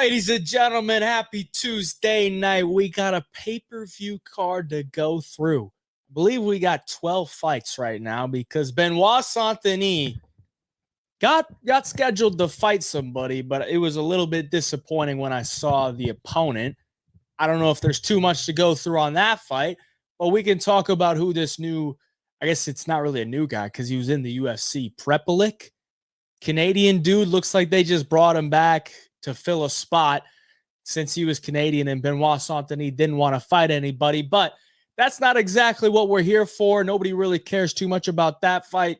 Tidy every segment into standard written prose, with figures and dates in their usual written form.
Ladies and gentlemen, happy Tuesday night. We got a pay-per-view card to go through. I believe we got 12 fights right now because Benoit Saint-Denis got scheduled to fight somebody, but it was a little bit disappointing when I saw the opponent. I don't know if there's too much to go through on that fight, but we can talk about who this new, I guess it's not really a new guy because he was in the UFC, Prepolec. Canadian dude, looks like they just brought him back to fill a spot since he was Canadian and Benoit Saint-Denis didn't want to fight anybody. But that's not exactly what we're here for. Nobody really cares too much about that fight.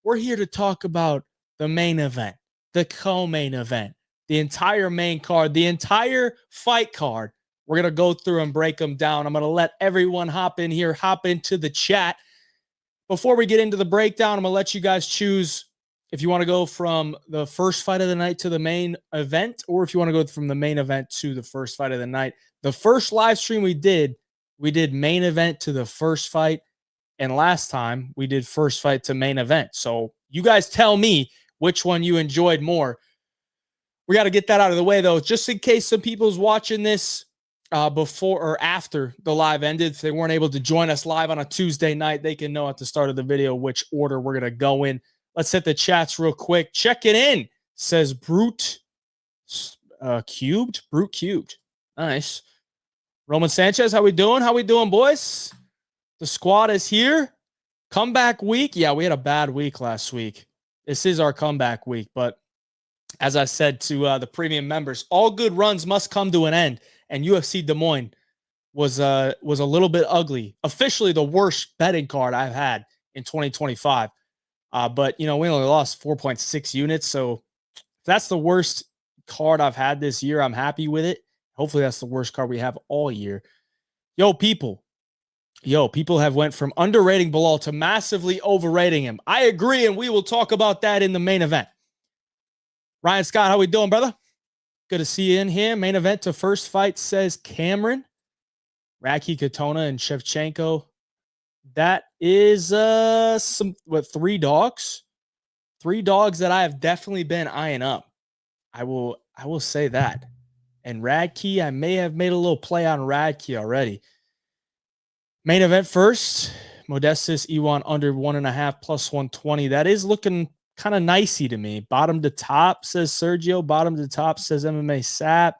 We're here to talk about the main event, the co-main event, the entire main card, the entire fight card. We're going to go through and break them down. I'm going to let everyone hop in here, hop into the chat. Before we get into the breakdown, I'm going to let you guys choose if you want to go from the first fight of the night to the main event, or if you want to go from the main event to the first fight of the night. The first live stream we did main event to the first fight. And last time we did first fight to main event. So you guys tell me which one you enjoyed more. We got to get that out of the way, though, just in case some people's watching this before or after the live ended. If they weren't able to join us live on a Tuesday night, they can know at the start of the video which order we're going to go in. Let's hit the chats real quick. Check it in, says Brute Cubed. Brute Cubed. Nice. Roman Sanchez, how we doing? How we doing, boys? The squad is here. Comeback week. Yeah, we had a bad week last week. This is our comeback week. But as I said to the premium members, all good runs must come to an end. And UFC Des Moines was a little bit ugly. Officially the worst betting card I've had in 2025. But, you know, we only lost 4.6 units. So if that's the worst card I've had this year, I'm happy with it. Hopefully that's the worst card we have all year. People have went from underrating Barriault to massively overrating him. I agree, and we will talk about that in the main event. Ryan Scott, how we doing, brother? Good to see you in here. Main event to first fight, says Cameron. Radtke, Katona, and Shevchenko. That is three dogs? Three dogs that I have definitely been eyeing up. I will say that. And Radtke, I may have made a little play on Radtke already. Main event first, Modestus Iwan under 1.5 plus 120. That is looking kind of nicey to me. Bottom to top, says Sergio. Bottom to top, says MMA Sap.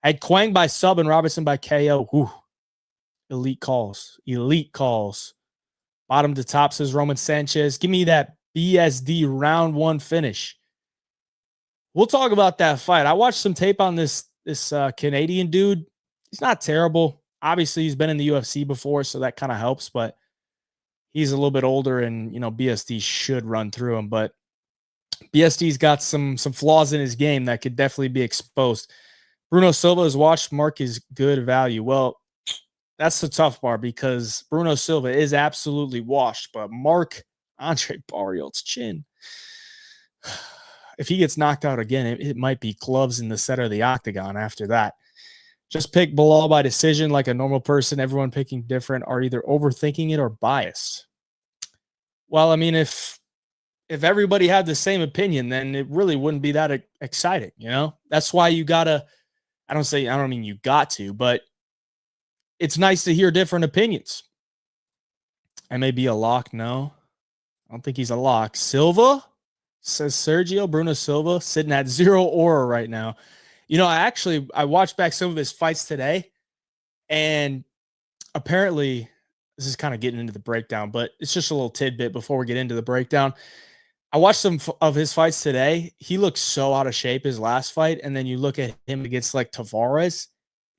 I had Quang by sub and Robertson by KO. Whew. Elite calls. Elite calls. Bottom to top, says Roman Sanchez. Give me that BSD round one finish. We'll talk about that fight. I watched some tape on this Canadian dude. He's not terrible. Obviously, he's been in the UFC before, so that kind of helps. But he's a little bit older, and, you know, BSD should run through him. But BSD's got some flaws in his game that could definitely be exposed. Bruno Silva's watched Mark is good value. Well, that's the tough part because Bruno Silva is absolutely washed, but Mark Andre Barriault's chin. If he gets knocked out again, it might be gloves in the center of the octagon after that. Just pick Barriault by decision like a normal person. Everyone picking different are either overthinking it or biased. Well, I mean, if everybody had the same opinion, then it really wouldn't be that exciting, you know? That's why you gotta, I don't mean you got to, but it's nice to hear different opinions. I may be a lock. No, I don't think he's a lock. Silva, says Sergio. Bruno Silva sitting at 0 aura right now. You know, I watched back some of his fights today, and apparently this is kind of getting into the breakdown, but it's just a little tidbit before we get into the breakdown. I watched some of his fights today. He looks so out of shape his last fight, and then you look at him against like Tavares,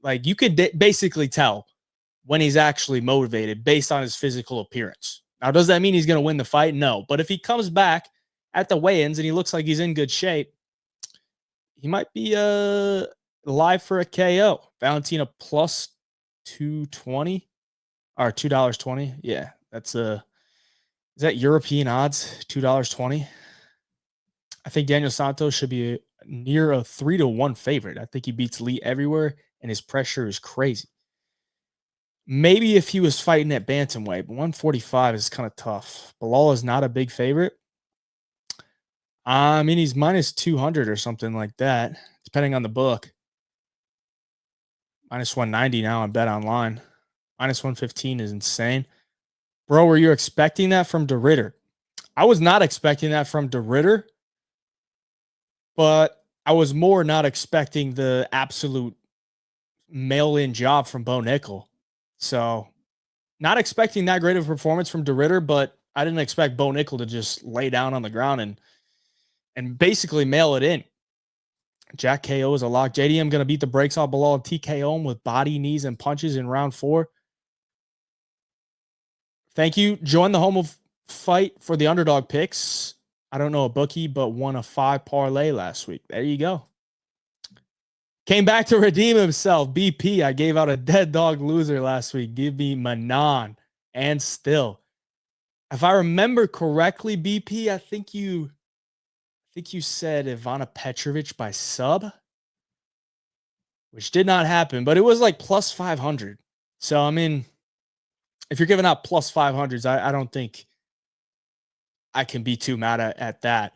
like you could basically tell when he's actually motivated based on his physical appearance. Now, does that mean he's going to win the fight? No. But if he comes back at the weigh-ins and he looks like he's in good shape, he might be live for a KO. Valentina plus 220 or $2.20. Yeah, that's is that European odds? $2.20. I think Daniel Santos should be near a 3-1 favorite. I think he beats Lee everywhere, and his pressure is crazy. Maybe if he was fighting at bantamweight, but 145 is kind of tough. Bilal is not a big favorite. I mean, he's minus 200 or something like that, depending on the book. Minus 190 now on Bet Online. Minus 115 is insane. Bro, were you expecting that from De Ridder? I was not expecting that from De Ridder, but I was more not expecting the absolute mail-in job from Bo Nickel. So not expecting that great of a performance from De Ridder, but I didn't expect Bo Nickel to just lay down on the ground and basically mail it in. Jack KO is a lock. JDM going to beat the brakes off Bilal and TKO him with body, knees, and punches in round 4. Thank you. Join the home of fight for the underdog picks. I don't know a bookie, but won a 5 parlay last week. There you go. Came back to redeem himself. BP, I gave out a dead dog loser last week. Give me Manon and Still. If I remember correctly, BP, I think you said Ivana Petrovic by sub, which did not happen, but it was like plus 500. So, I mean, if you're giving out plus 500s, I don't think I can be too mad at that.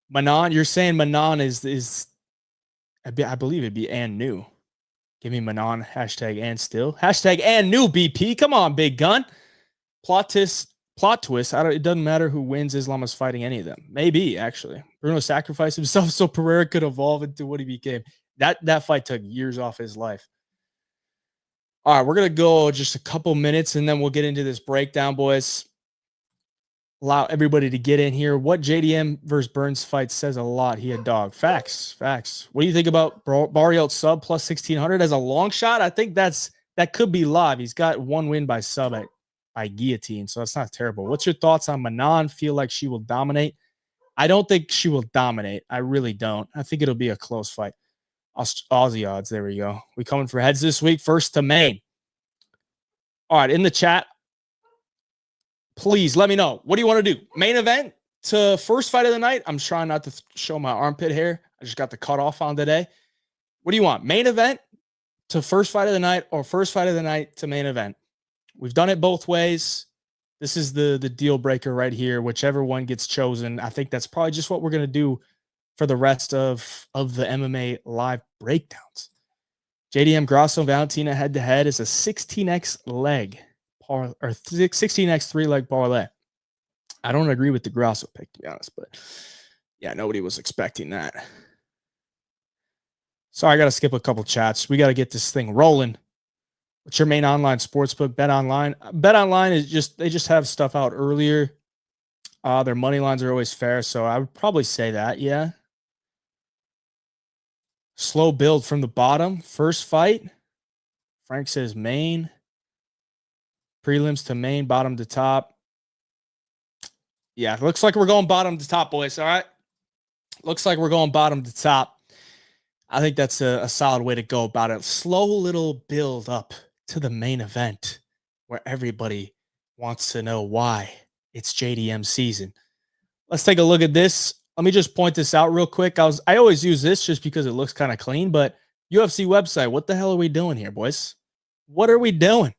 Manon, you're saying Manon is I believe it'd be and new. Give me Manon, hashtag and still. Hashtag and new BP. Come on, big gun. Plot twist. It doesn't matter who wins. Islam is fighting any of them. Maybe, actually. Bruno sacrificed himself so Pereira could evolve into what he became. That fight took years off his life. All right, we're going to go just a couple minutes, and then we'll get into this breakdown, boys. Allow everybody to get in here. What JDM versus Burns fight says a lot. He a dog. Facts. What do you think about Barriault sub plus 1,600 as a long shot? I think that could be live. He's got one win by sub by guillotine, so that's not terrible. What's your thoughts on Manon? Feel like she will dominate? I don't think she will dominate. I really don't. I think it'll be a close fight. Aussie odds. There we go. We coming for heads this week. First to main. All right, in the chat, please let me know. What do you want to do? Main event to first fight of the night? I'm trying not to show my armpit hair. I just got the cutoff on today. What do you want? Main event to first fight of the night or first fight of the night to main event? We've done it both ways. This is the deal breaker right here. Whichever one gets chosen, I think that's probably just what we're going to do for the rest of the MMA live breakdowns. JDM Grasso Valentina head-to-head is a 16x leg or 16x 3-leg parlay. I don't agree with the Grasso pick, to be honest, but yeah, nobody was expecting that. So I got to skip a couple chats. We got to get this thing rolling. What's your main online sportsbook? Bet Online. Bet Online is they just have stuff out earlier. Their money lines are always fair, so I would probably say that, yeah. Slow build from the bottom. First fight. Frank says main. Prelims to main, bottom to top. Yeah, looks like we're going bottom to top, boys. All right. Looks like we're going bottom to top. I think that's a solid way to go about it. Slow little build up to the main event where everybody wants to know why it's JDM season. Let's take a look at this. Let me just point this out real quick. I always use this just because it looks kind of clean, but UFC website, what the hell are we doing here, boys? What are we doing?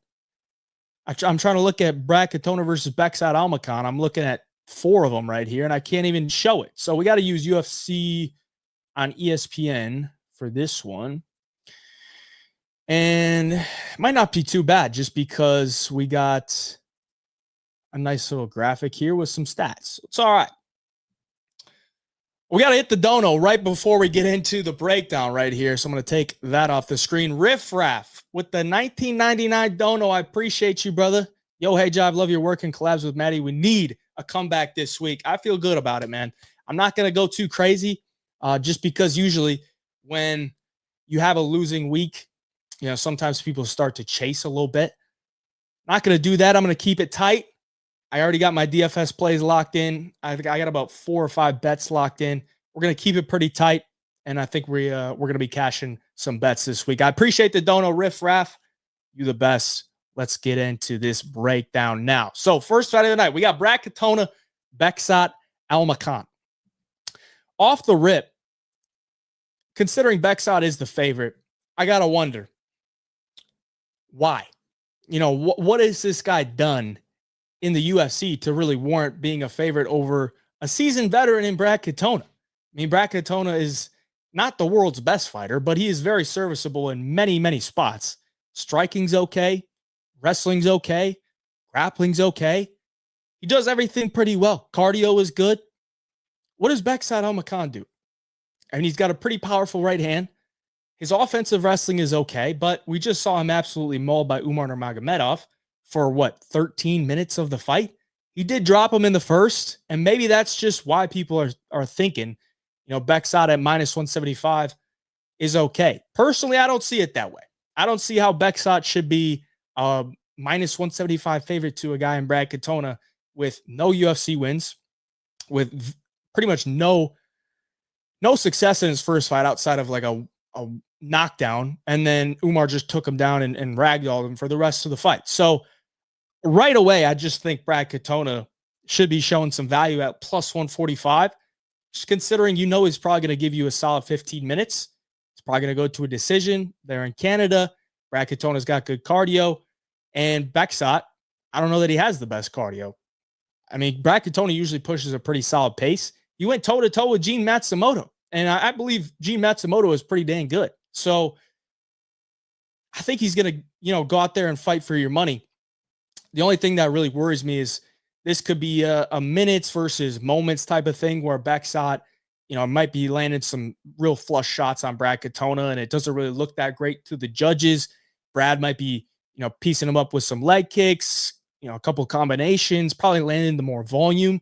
I'm trying to look at Brad Katona versus Beksat Almakhan. I'm looking at 4 of them right here, and I can't even show it. So we got to use UFC on ESPN for this one. And it might not be too bad just because we got a nice little graphic here with some stats. It's all right. We got to hit the dono right before we get into the breakdown right here. So I'm going to take that off the screen. Riff Raff with the 1999 dono. I appreciate you, brother. Yo, hey, Jive, love your work and collabs with Maddie. We need a comeback this week. I feel good about it, man. I'm not going to go too crazy just because usually when you have a losing week, you know, sometimes people start to chase a little bit. Not going to do that. I'm going to keep it tight. I already got my DFS plays locked in. I think I got about 4 or 5 bets locked in. We're going to keep it pretty tight, and I think we're going to be cashing some bets this week. I appreciate the dono, Riff Raff. You the best. Let's get into this breakdown now. So first fight of the night, we got Brad Katona, Beksat Almakhan. Off the rip, considering Beksat is the favorite, I got to wonder, why? You know, what has this guy done in the UFC to really warrant being a favorite over a seasoned veteran in Brad Katona? I mean, Brad Katona is not the world's best fighter, but he is very serviceable in many, many spots. Striking's okay. Wrestling's okay. Grappling's okay. He does everything pretty well. Cardio is good. What does Bekzat Almakhan do? I mean, he's got a pretty powerful right hand. His offensive wrestling is okay, but we just saw him absolutely mauled by Umar Nurmagomedov for 13 minutes of the fight. He did drop him in the first, and maybe that's just why people are thinking, Bekzat at -175 is okay. Personally, I don't see it that way. I don't see how Bekzat should be a -175 favorite to a guy in Brad Katona with no UFC wins, with pretty much no success in his first fight outside of like a knockdown, and then Umar just took him down and ragdolled him for the rest of the fight. So right away, I just think Brad Katona should be showing some value at +145, just considering he's probably going to give you a solid 15 minutes. It's probably going to go to a decision. They're in Canada. Brad Katona's got good cardio, and Bekzat, I don't know that he has the best cardio. I mean, Brad Katona usually pushes a pretty solid pace. He went toe-to-toe with Gene Matsumoto, and I believe Gene Matsumoto is pretty dang good. So I think he's going to, go out there and fight for your money. The only thing that really worries me is this could be a minutes versus moments type of thing where Bekzat, might be landing some real flush shots on Brad Katona, and it doesn't really look that great to the judges. Brad might be, piecing him up with some leg kicks, a couple combinations, probably landing the more volume,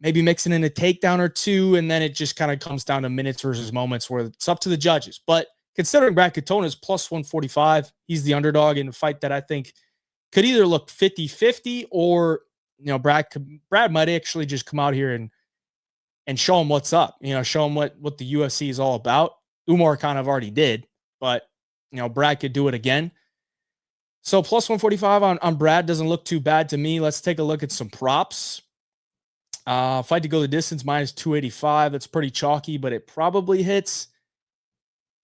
maybe mixing in a takedown or two, and then it just kind of comes down to minutes versus moments where it's up to the judges. But considering Brad Katona is +145, he's the underdog in a fight that I think could either look 50-50 or, Brad might actually just come out here and show him what's up, show him what the UFC is all about. Umar kind of already did, but, Brad could do it again. So +145 on Brad doesn't look too bad to me. Let's take a look at some props. Fight to go the distance, -285. That's pretty chalky, but it probably hits.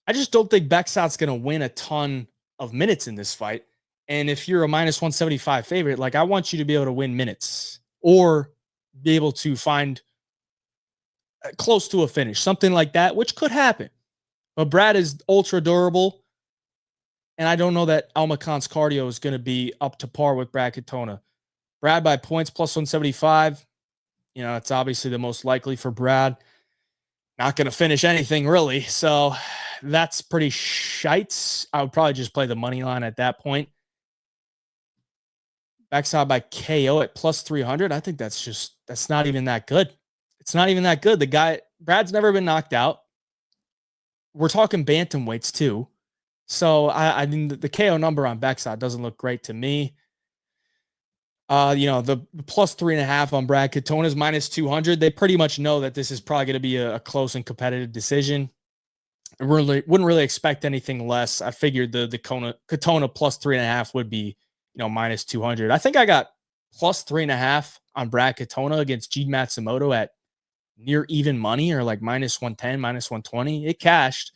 I just don't think Bekzat's going to win a ton of minutes in this fight. And if you're a -175 favorite, I want you to be able to win minutes or be able to find close to a finish, something like that, which could happen. But Brad is ultra durable. And I don't know that Almakhan's cardio is going to be up to par with Brad Katona. Brad by points +175. It's obviously the most likely for Brad. Not going to finish anything really. So that's pretty shite. I would probably just play the money line at that point. Bekzat by KO at +300. I think that's not even that good. It's not even that good. Brad's never been knocked out. We're talking bantamweights too. So I mean, the KO number on Bekzat doesn't look great to me. The +3.5 on Brad Katona is -200. They pretty much know that this is probably going to be a close and competitive decision. I wouldn't really expect anything less. I figured the Katona +3.5 would be, -200. I think I got +3.5 on Brad Katona against Gene Matsumoto at near even money, or like -110, -120. It cashed.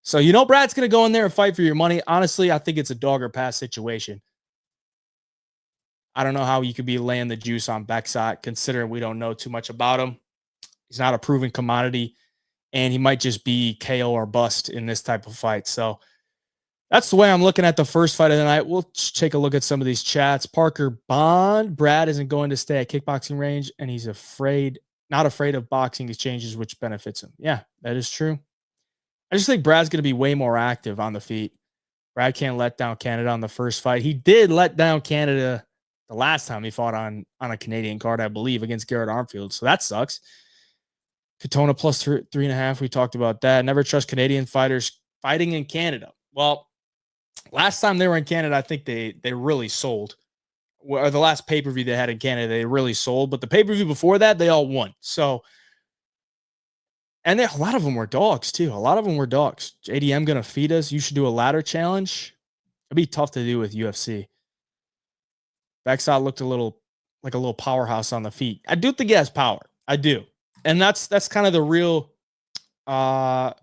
So Brad's going to go in there and fight for your money. Honestly, I think it's a dog or pass situation. I don't know how you could be laying the juice on Bekzat, considering we don't know too much about him. He's not a proven commodity, and he might just be KO or bust in this type of fight. So that's the way I'm looking at the first fight of the night. We'll take a look at some of these chats. Parker Bond, Brad isn't going to stay at kickboxing range, and he's not afraid of boxing exchanges, which benefits him. Yeah, that is true. I just think Brad's going to be way more active on the feet. Brad can't let down Canada on the first fight. He did let down Canada the last time he fought on a Canadian card, I believe, against Garrett Armfield. So that sucks. Katona +3.5. We talked about that. Never trust Canadian fighters fighting in Canada. Well, last time they were in Canada, I think they really sold. Or the last pay-per-view they had in Canada, they really sold. But the pay-per-view before that, they all won. So, and a lot of them were dogs, too. A lot of them were dogs. JDM going to feed us. You should do a ladder challenge. It'd be tough to do with UFC. Bekzat looked like a little powerhouse on the feet. I do think he has power. I do. And that's kind of the real that's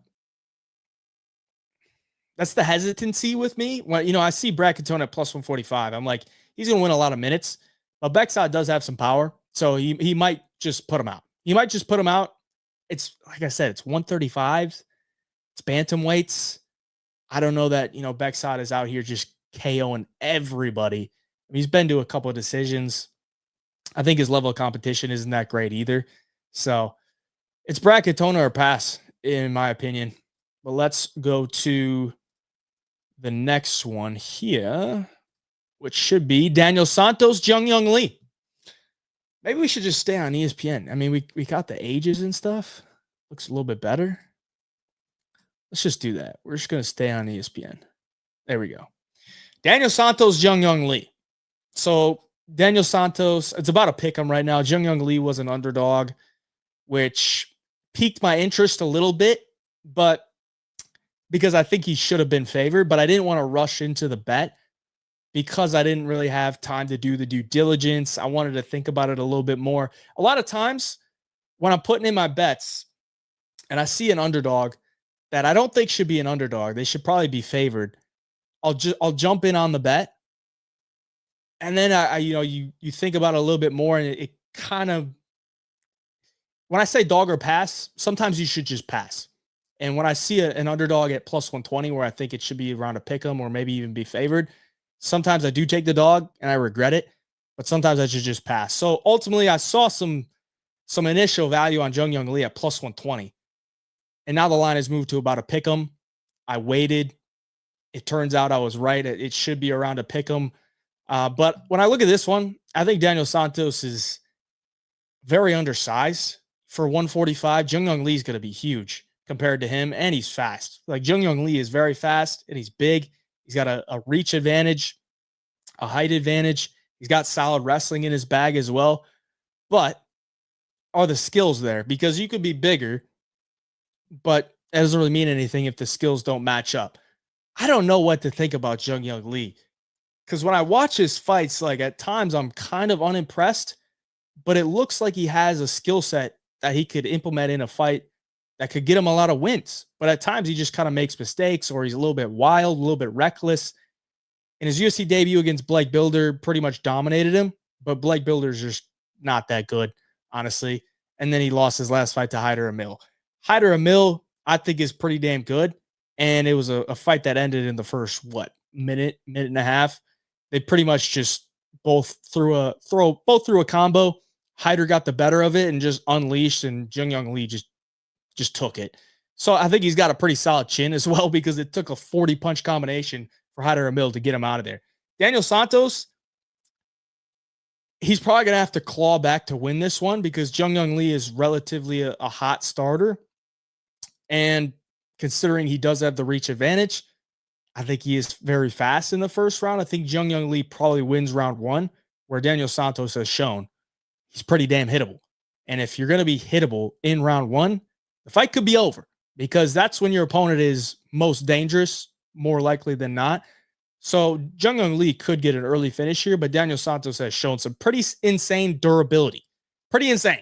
the hesitancy with me. When I see Brad Katona at +145. I'm like, he's gonna win a lot of minutes. But Bekzat does have some power. So he might just put him out. He might just put him out it's like I said, it's 135s, it's bantamweights. I don't know that, Beksad is out here just KOing everybody. He's been to a couple of decisions. I think his level of competition isn't that great either. So it's Katona or pass, in my opinion. But let's go to the next one here, which should be Daniel Santos, Jung Young Lee. Maybe we should just stay on ESPN. I mean, we got the ages and stuff. Looks a little bit better. Let's just do that. We're just going to stay on ESPN. There we go. Daniel Santos, Jung Young Lee. So Daniel Santos, it's about a pick 'em right now. Jung Young Lee was an underdog, which piqued my interest a little bit, but because I think he should have been favored, but I didn't want to rush into the bet because I didn't really have time to do the due diligence. I wanted to think about it a little bit more. A lot of times when I'm putting in my bets and I see an underdog that I don't think should be an underdog, they should probably be favored, I'll jump in on the bet. And then you think about it a little bit more, and it kind of, when I say dog or pass, sometimes you should just pass. And when I see an underdog at plus 120 where I think it should be around a pick 'em or maybe even be favored, sometimes I do take the dog and I regret it, but sometimes I should just pass. So ultimately, I saw some initial value on Jung Young Lee at plus 120. And now the line has moved to about a pick 'em. I waited. It turns out I was right. It should be around a pick 'em. But when I look at this one, I think Daniel Santos is very undersized for 145. Jung Young Lee is going to be huge compared to him, and he's fast. Like, Jung Young Lee is very fast, and he's big. He's got a reach advantage, a height advantage. He's got solid wrestling in his bag as well. But are the skills there? Because you could be bigger, but it doesn't really mean anything if the skills don't match up. I don't know what to think about Jung Young Lee, because when I watch his fights, like, at times I'm kind of unimpressed, but it looks like he has a skill set that he could implement in a fight that could get him a lot of wins. But at times he just kind of makes mistakes, or he's a little bit wild, a little bit reckless. In his UFC debut against Blake Builder, pretty much dominated him, but Blake Builder's just not that good, honestly. And then he lost his last fight to Hyder Emil. Hyder Emil, I think, is pretty damn good. And it was a fight that ended in the first, minute and a half. They pretty much just both threw a combo. Hyder got the better of it and just unleashed, and Jung Young Lee just took it. So I think he's got a pretty solid chin as well, because it took a 40 punch combination for Hyder Emil to get him out of there. Daniel Santos, he's probably going to have to claw back to win this one, because Jung Young Lee is relatively a hot starter. And considering he does have the reach advantage, I think he is very fast in the first round. I think Jung Young Lee probably wins round one, where Daniel Santos has shown he's pretty damn hittable. And if you're going to be hittable in round one, the fight could be over, because that's when your opponent is most dangerous, more likely than not. So Jung Young Lee could get an early finish here, but Daniel Santos has shown some pretty insane durability. Pretty insane.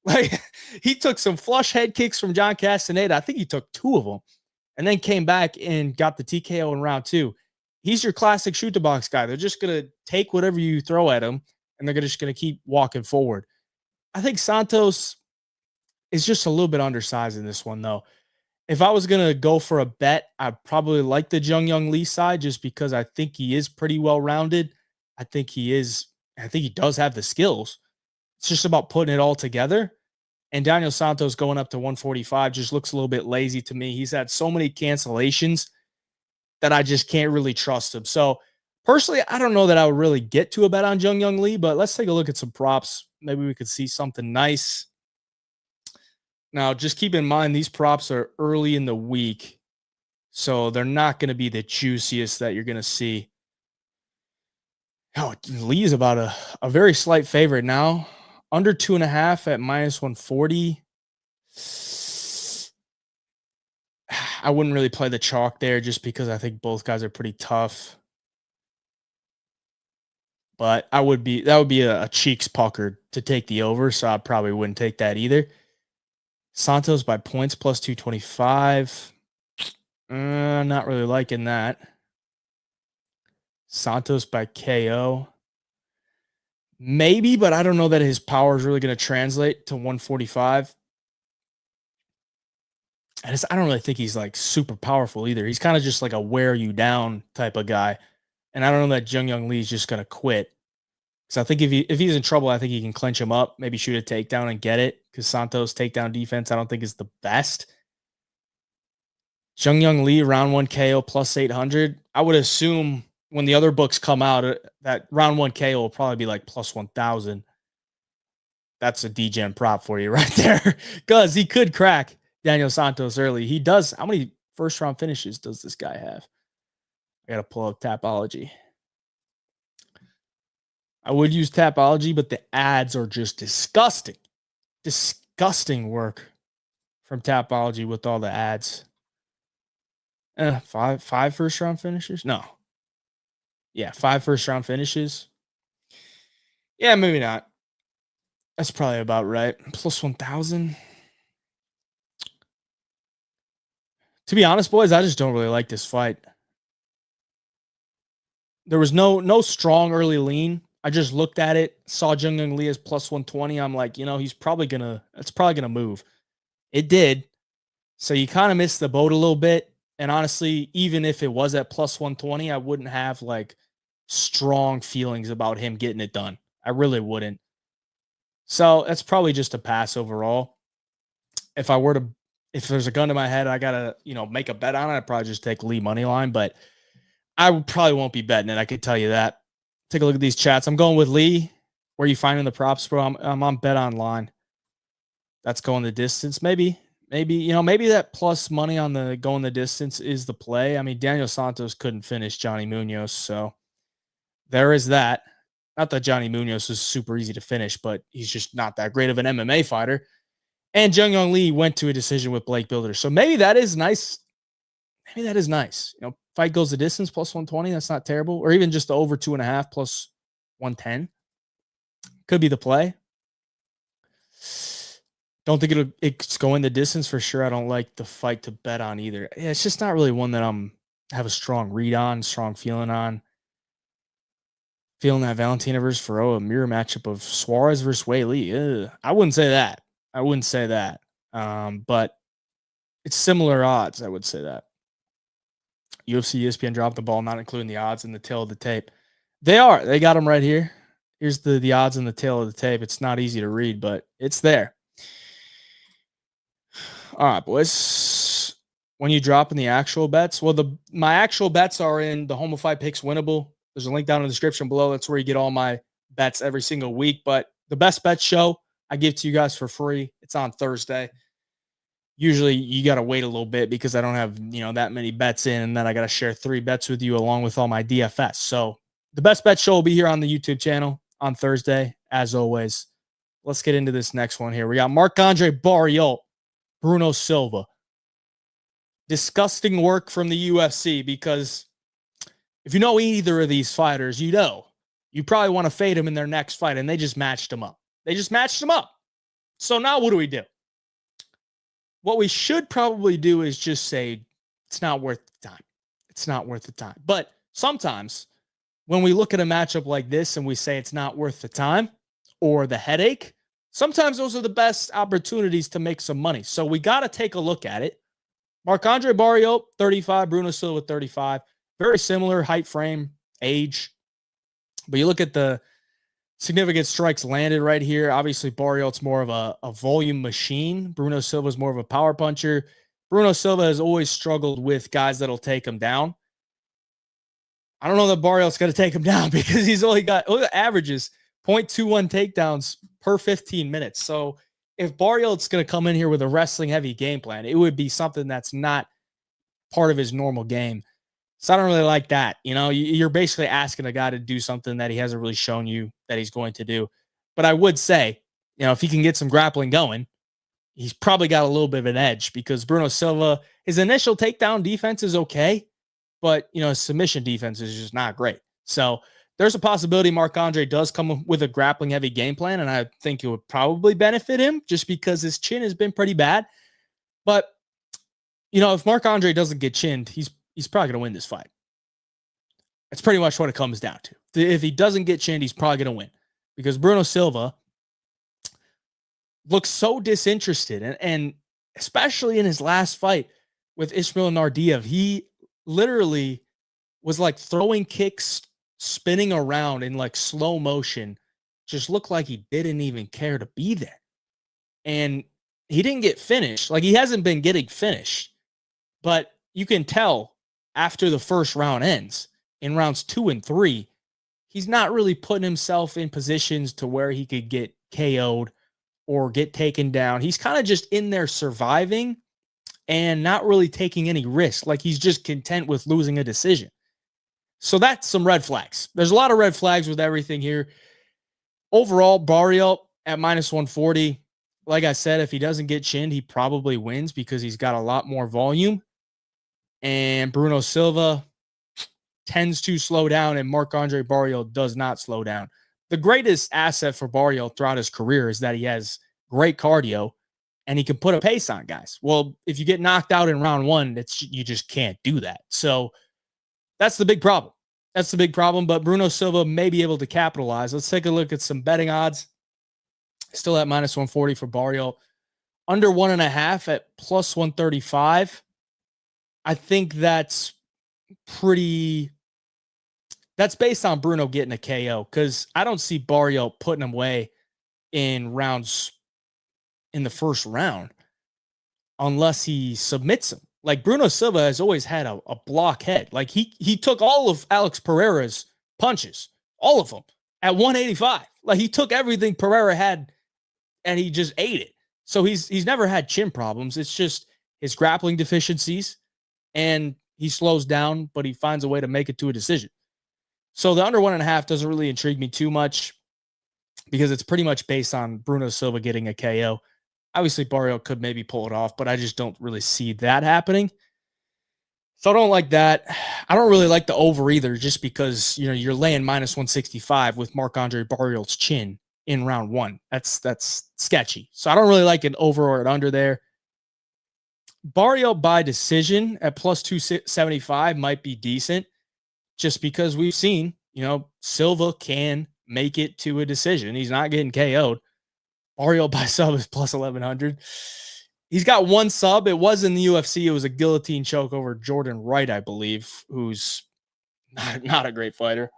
Like, he took some flush head kicks from John Castaneda. I think he took 2 of them, and then came back and got the TKO in round 2. He's your classic shoot the box guy. They're just going to take whatever you throw at him, and they're just going to keep walking forward. I think Santos is just a little bit undersized in this one, though. If I was going to go for a bet, I'd probably like the Jung Young Lee side, just because I think he is pretty well-rounded. I think he does have the skills. It's just about putting it all together. And Daniel Santos going up to 145 just looks a little bit lazy to me. He's had so many cancellations that I just can't really trust him. So personally, I don't know that I would really get to a bet on Jung Young Lee, but let's take a look at some props. Maybe we could see something nice. Now, just keep in mind, these props are early in the week, so they're not going to be the juiciest that you're going to see. Oh, Lee is about a very slight favorite now. Under 2.5 at minus 140. I wouldn't really play the chalk there, just because I think both guys are pretty tough. But that would be a cheeks pucker to take the over, so I probably wouldn't take that either. Santos by points plus 225. Not really liking that. Santos by KO. Maybe, but I don't know that his power is really going to translate to 145. I don't really think he's like super powerful either. He's kind of just like a wear you down type of guy. And I don't know that Jung Young Lee is just gonna quit. So I think if he's in trouble, I think he can clinch him up, maybe shoot a takedown and get it. Because Santos takedown defense, I don't think is the best. Jung Young Lee round 1 KO plus 800. I would assume when the other books come out that round 1 KO will probably be like plus 1,000. That's a DGen prop for you right there. Because he could crack Daniel Santos early. He does. How many first round finishes does this guy have? I got to pull up Tapology. I would use Tapology, but the ads are just disgusting. Disgusting work from Tapology with all the ads. Five first round finishes? No. Yeah, 5 first round finishes. Yeah, maybe not. That's probably about right. Plus 1,000. To be honest, boys, I just don't really like this fight. There was no strong early lean. I just looked at it, saw Jung Young Lee as plus 120. I'm like, it's probably gonna move. It did. So you kind of missed the boat a little bit. And honestly, even if it was at plus 120, I wouldn't have like strong feelings about him getting it done. I really wouldn't. So that's probably just a pass overall. If there's a gun to my head, I gotta, make a bet on it, I'd probably just take Lee money line, but I probably won't be betting it. I can tell you that. Take a look at these chats. I'm going with Lee. Where are you finding the props, bro? I'm on Bet Online. That's going the distance. Maybe that plus money on the going the distance is the play. I mean, Daniel Santos couldn't finish Johnny Munoz, so there is that. Not that Johnny Munoz is super easy to finish, but he's just not that great of an MMA fighter. And Jung Young Lee went to a decision with Blake Builder. So maybe that is nice. Maybe that is nice. Fight goes the distance plus 120. That's not terrible. Or even just the over 2.5 plus 110. Could be the play. Don't think it's going the distance for sure. I don't like the fight to bet on either. Yeah, it's just not really one that have a strong read on, strong feeling on. Feeling that Valentina versus Fiorot, a mirror matchup of Suarez versus Wei Li. I wouldn't say that. But it's similar odds. I would say that. UFC, ESPN dropped the ball, not including the odds in the tail of the tape. They got them right here. Here's the odds in the tail of the tape. It's not easy to read, but it's there. All right, boys. When you drop in the actual bets, well, my actual bets are in the Home of Fight Picks Winnable. There's a link down in the description below. That's where you get all my bets every single week. But the best bet show I give to you guys for free. It's on Thursday. Usually you got to wait a little bit because I don't have, that many bets in, and then I got to share 3 bets with you along with all my DFS. So the best bet show will be here on the YouTube channel on Thursday, as always. Let's get into this next one here. We got Marc-Andre Barriault, Bruno Silva. Disgusting work from the UFC, because if you know either of these fighters, you probably want to fade them in their next fight, and they just matched them up. So now what do we do? What we should probably do is just say it's not worth the time. It's not worth the time. But sometimes when we look at a matchup like this and we say it's not worth the time or the headache, sometimes those are the best opportunities to make some money. So we got to take a look at it. Marc-Andre Barriault, 35, Bruno Silva, 35. Very similar height, frame, age. But you look at the significant strikes landed right here. Obviously, Barriault's more of a volume machine. Bruno Silva's more of a power puncher. Bruno Silva has always struggled with guys that'll take him down. I don't know that Barriault's going to take him down because he's only got, look at the averages, 0.21 takedowns per 15 minutes. So if Barriault's going to come in here with a wrestling-heavy game plan, it would be something that's not part of his normal game. So I don't really like that. You're basically asking a guy to do something that he hasn't really shown you that he's going to do. But I would say, if he can get some grappling going, he's probably got a little bit of an edge, because Bruno Silva, his initial takedown defense is okay, but, his submission defense is just not great. So there's a possibility Marc-Andre does come with a grappling heavy game plan, and I think it would probably benefit him just because his chin has been pretty bad. But, if Marc-Andre doesn't get chinned, he's probably going to win this fight. That's pretty much what it comes down to. If he doesn't get chinned, he's probably going to win, because Bruno Silva looks so disinterested. And especially in his last fight with Ismail Nardiev. He literally was like throwing kicks, spinning around in like slow motion, just looked like he didn't even care to be there. And he didn't get finished. Like, he hasn't been getting finished, but you can tell after the first round ends, in rounds 2 and 3, he's not really putting himself in positions to where he could get KO'd or get taken down. He's kind of just in there surviving and not really taking any risk. Like, he's just content with losing a decision. So that's some red flags. There's a lot of red flags with everything here. Overall, Barriault at minus 140. Like I said, if he doesn't get chinned, he probably wins because he's got a lot more volume. And Bruno Silva tends to slow down, and Marc-Andre Barriault does not slow down. The greatest asset for Barriault throughout his career is that he has great cardio and he can put a pace on guys. Well, if you get knocked out in round 1, you just can't do that. So that's the big problem. That's the big problem, but Bruno Silva may be able to capitalize. Let's take a look at some betting odds. Still at minus 140 for Barriault. Under 1.5 at plus 135. I think that's based on Bruno getting a KO, because I don't see Barriault putting him away in the first round unless he submits him. Like, Bruno Silva has always had a blockhead. Like, he took all of Alex Pereira's punches, all of them, at 185. Like, he took everything Pereira had and he just ate it. So he's never had chin problems. It's just his grappling deficiencies, and he slows down, but he finds a way to make it to a decision. So the under 1.5 doesn't really intrigue me too much because it's pretty much based on Bruno Silva getting a KO. Obviously, Barriault could maybe pull it off, but I just don't really see that happening. So I don't like that. I don't really like the over either, just because, you're laying minus 165 with Marc-Andre Barriault's chin in round 1. That's sketchy. So I don't really like an over or an under there. Barriault by decision at plus 275 might be decent, just because we've seen, Silva can make it to a decision. He's not getting KO'd. Barriault by sub is plus 1,100. He's got one sub. It was in the UFC. It was a guillotine choke over Jordan Wright, I believe, who's not a great fighter.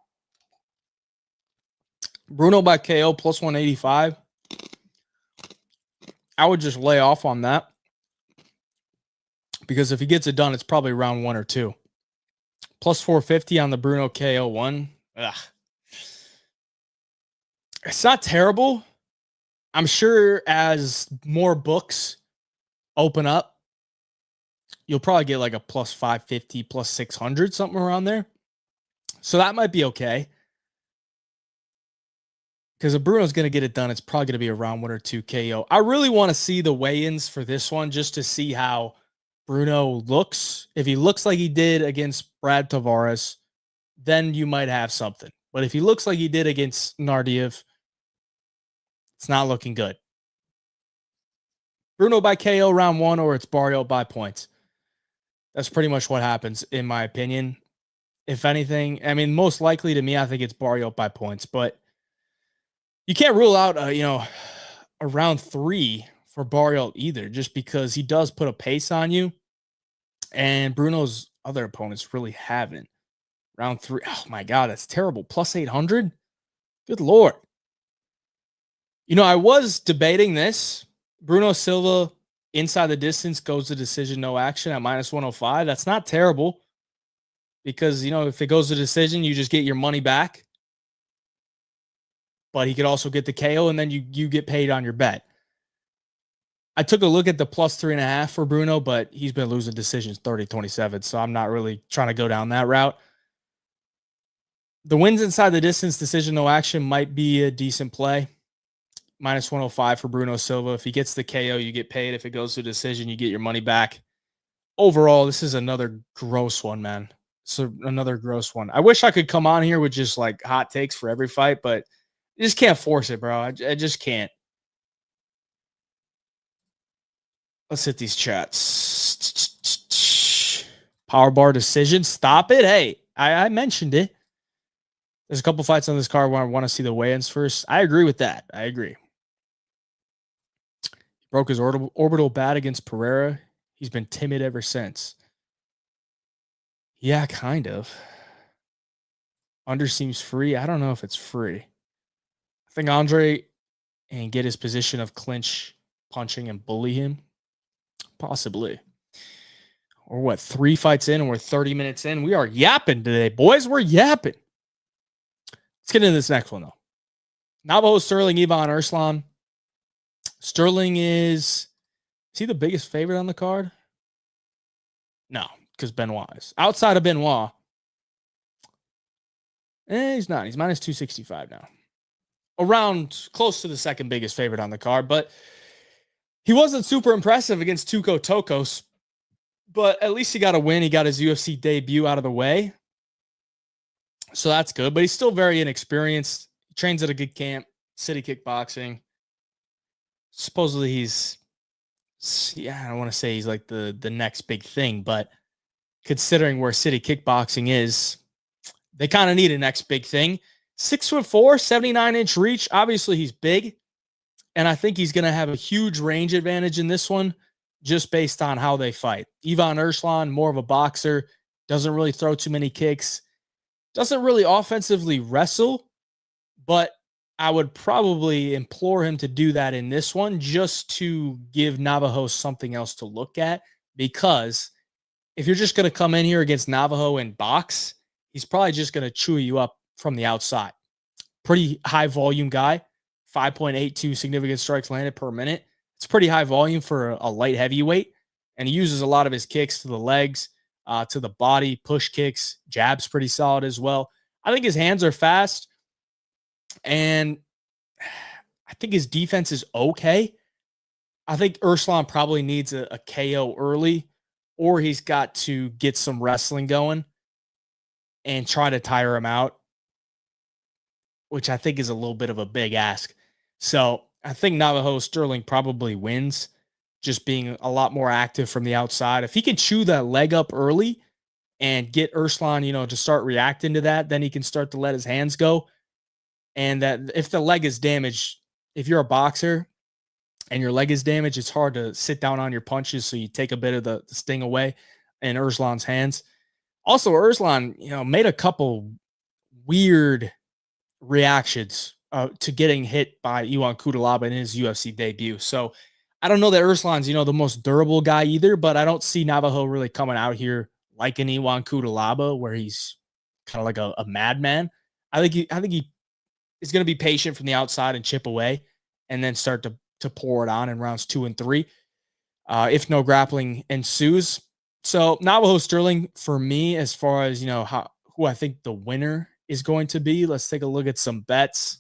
Bruno by KO plus 185. I would just lay off on that, because if he gets it done, it's probably round 1 or 2. Plus 450 on the Bruno KO 1. Ugh. It's not terrible. I'm sure as more books open up, you'll probably get like a plus 550, plus 600, something around there. So that might be okay. Because if Bruno's going to get it done, it's probably going to be a round 1 or 2 KO. I really want to see the weigh-ins for this one, just to see how Bruno looks. If he looks like he did against Brad Tavares, then you might have something. But if he looks like he did against Nardiev, it's not looking good. Bruno by KO round 1, or it's Barriault by points. That's pretty much what happens, in my opinion. If anything, I mean, most likely to me, I think it's Barriault by points. But you can't rule out, a round 3 for Barriault either, just because he does put a pace on you, and Bruno's other opponents really haven't. Round 3, oh my God, that's terrible. Plus 800? Good Lord. I was debating this. Bruno Silva inside the distance goes to decision, no action at minus 105. That's not terrible, because, if it goes to decision, you just get your money back. But he could also get the KO, and then you get paid on your bet. I took a look at the plus 3.5 for Bruno, but he's been losing decisions 30-27, so I'm not really trying to go down that route. The wins inside the distance, decision, no action might be a decent play. Minus 105 for Bruno Silva. If he gets the KO, you get paid. If it goes to decision, you get your money back. Overall, this is another gross one, man. So another gross one. I wish I could come on here with just like hot takes for every fight, but you just can't force it, bro. I just can't. Let's hit these chats. Power bar decision. Stop it. Hey, I mentioned it. There's a couple fights on this card where I want to see the weigh-ins first. I agree with that. I agree. Broke his orbital bat against Pereira. He's been timid ever since. Yeah, kind of. Under seems free. I don't know if it's free. I think Andrade and get his position of clinch, punching, and bully him. Possibly. Or what, 3 fights in and we're 30 minutes in? We are yapping today, boys. We're yapping. Let's get into this next one, though. Navajo, Sterling, Ivan, Erslan. Sterling is he the biggest favorite on the card? No, because Benoit is. Outside of Benoit, he's not. He's minus 265 now. Around close to the second biggest favorite on the card, but he wasn't super impressive against Tuco Tokos. But at least he got a win. He got his UFC debut out of the way. So that's good. But he's still very inexperienced. He trains at a good camp, City Kickboxing. Supposedly he's, I don't want to say he's like the next big thing, but considering where City Kickboxing is, they kind of need a next big thing. 6'4", 79-inch reach. Obviously, he's big. And I think he's going to have a huge range advantage in this one, just based on how they fight. Ivan Erslan, more of a boxer, doesn't really throw too many kicks, doesn't really offensively wrestle, but I would probably implore him to do that in this one just to give Navajo something else to look at, because if you're just going to come in here against Navajo and box, he's probably just going to chew you up from the outside. Pretty high volume guy, 5.82 significant strikes landed per minute. It's pretty high volume for a light heavyweight, and he uses a lot of his kicks to the legs, to the body, push kicks, jabs pretty solid as well. I think his hands are fast, and I think his defense is okay. I think Erslan probably needs a KO early, or he's got to get some wrestling going and try to tire him out, which I think is a little bit of a big ask. So I think Navajo Sterling probably wins, just being a lot more active from the outside. If he can chew that leg up early and get Erslan, to start reacting to that, then he can start to let his hands go. And that if the leg is damaged, if you're a boxer and your leg is damaged, it's hard to sit down on your punches. So you take a bit of the sting away in Erslan's hands. Also, Erslan, made a couple weird reactions to getting hit by Ivan Cutelaba in his UFC debut. So I don't know that Erslan's, the most durable guy either, but I don't see Navajo really coming out here like an Ivan Cutelaba where he's kind of like a madman. I think he is going to be patient from the outside and chip away and then start to pour it on in rounds 2 and 3. If no grappling ensues. So Navajo Sterling for me, as far as, who I think the winner is going to be. Let's take a look at some bets.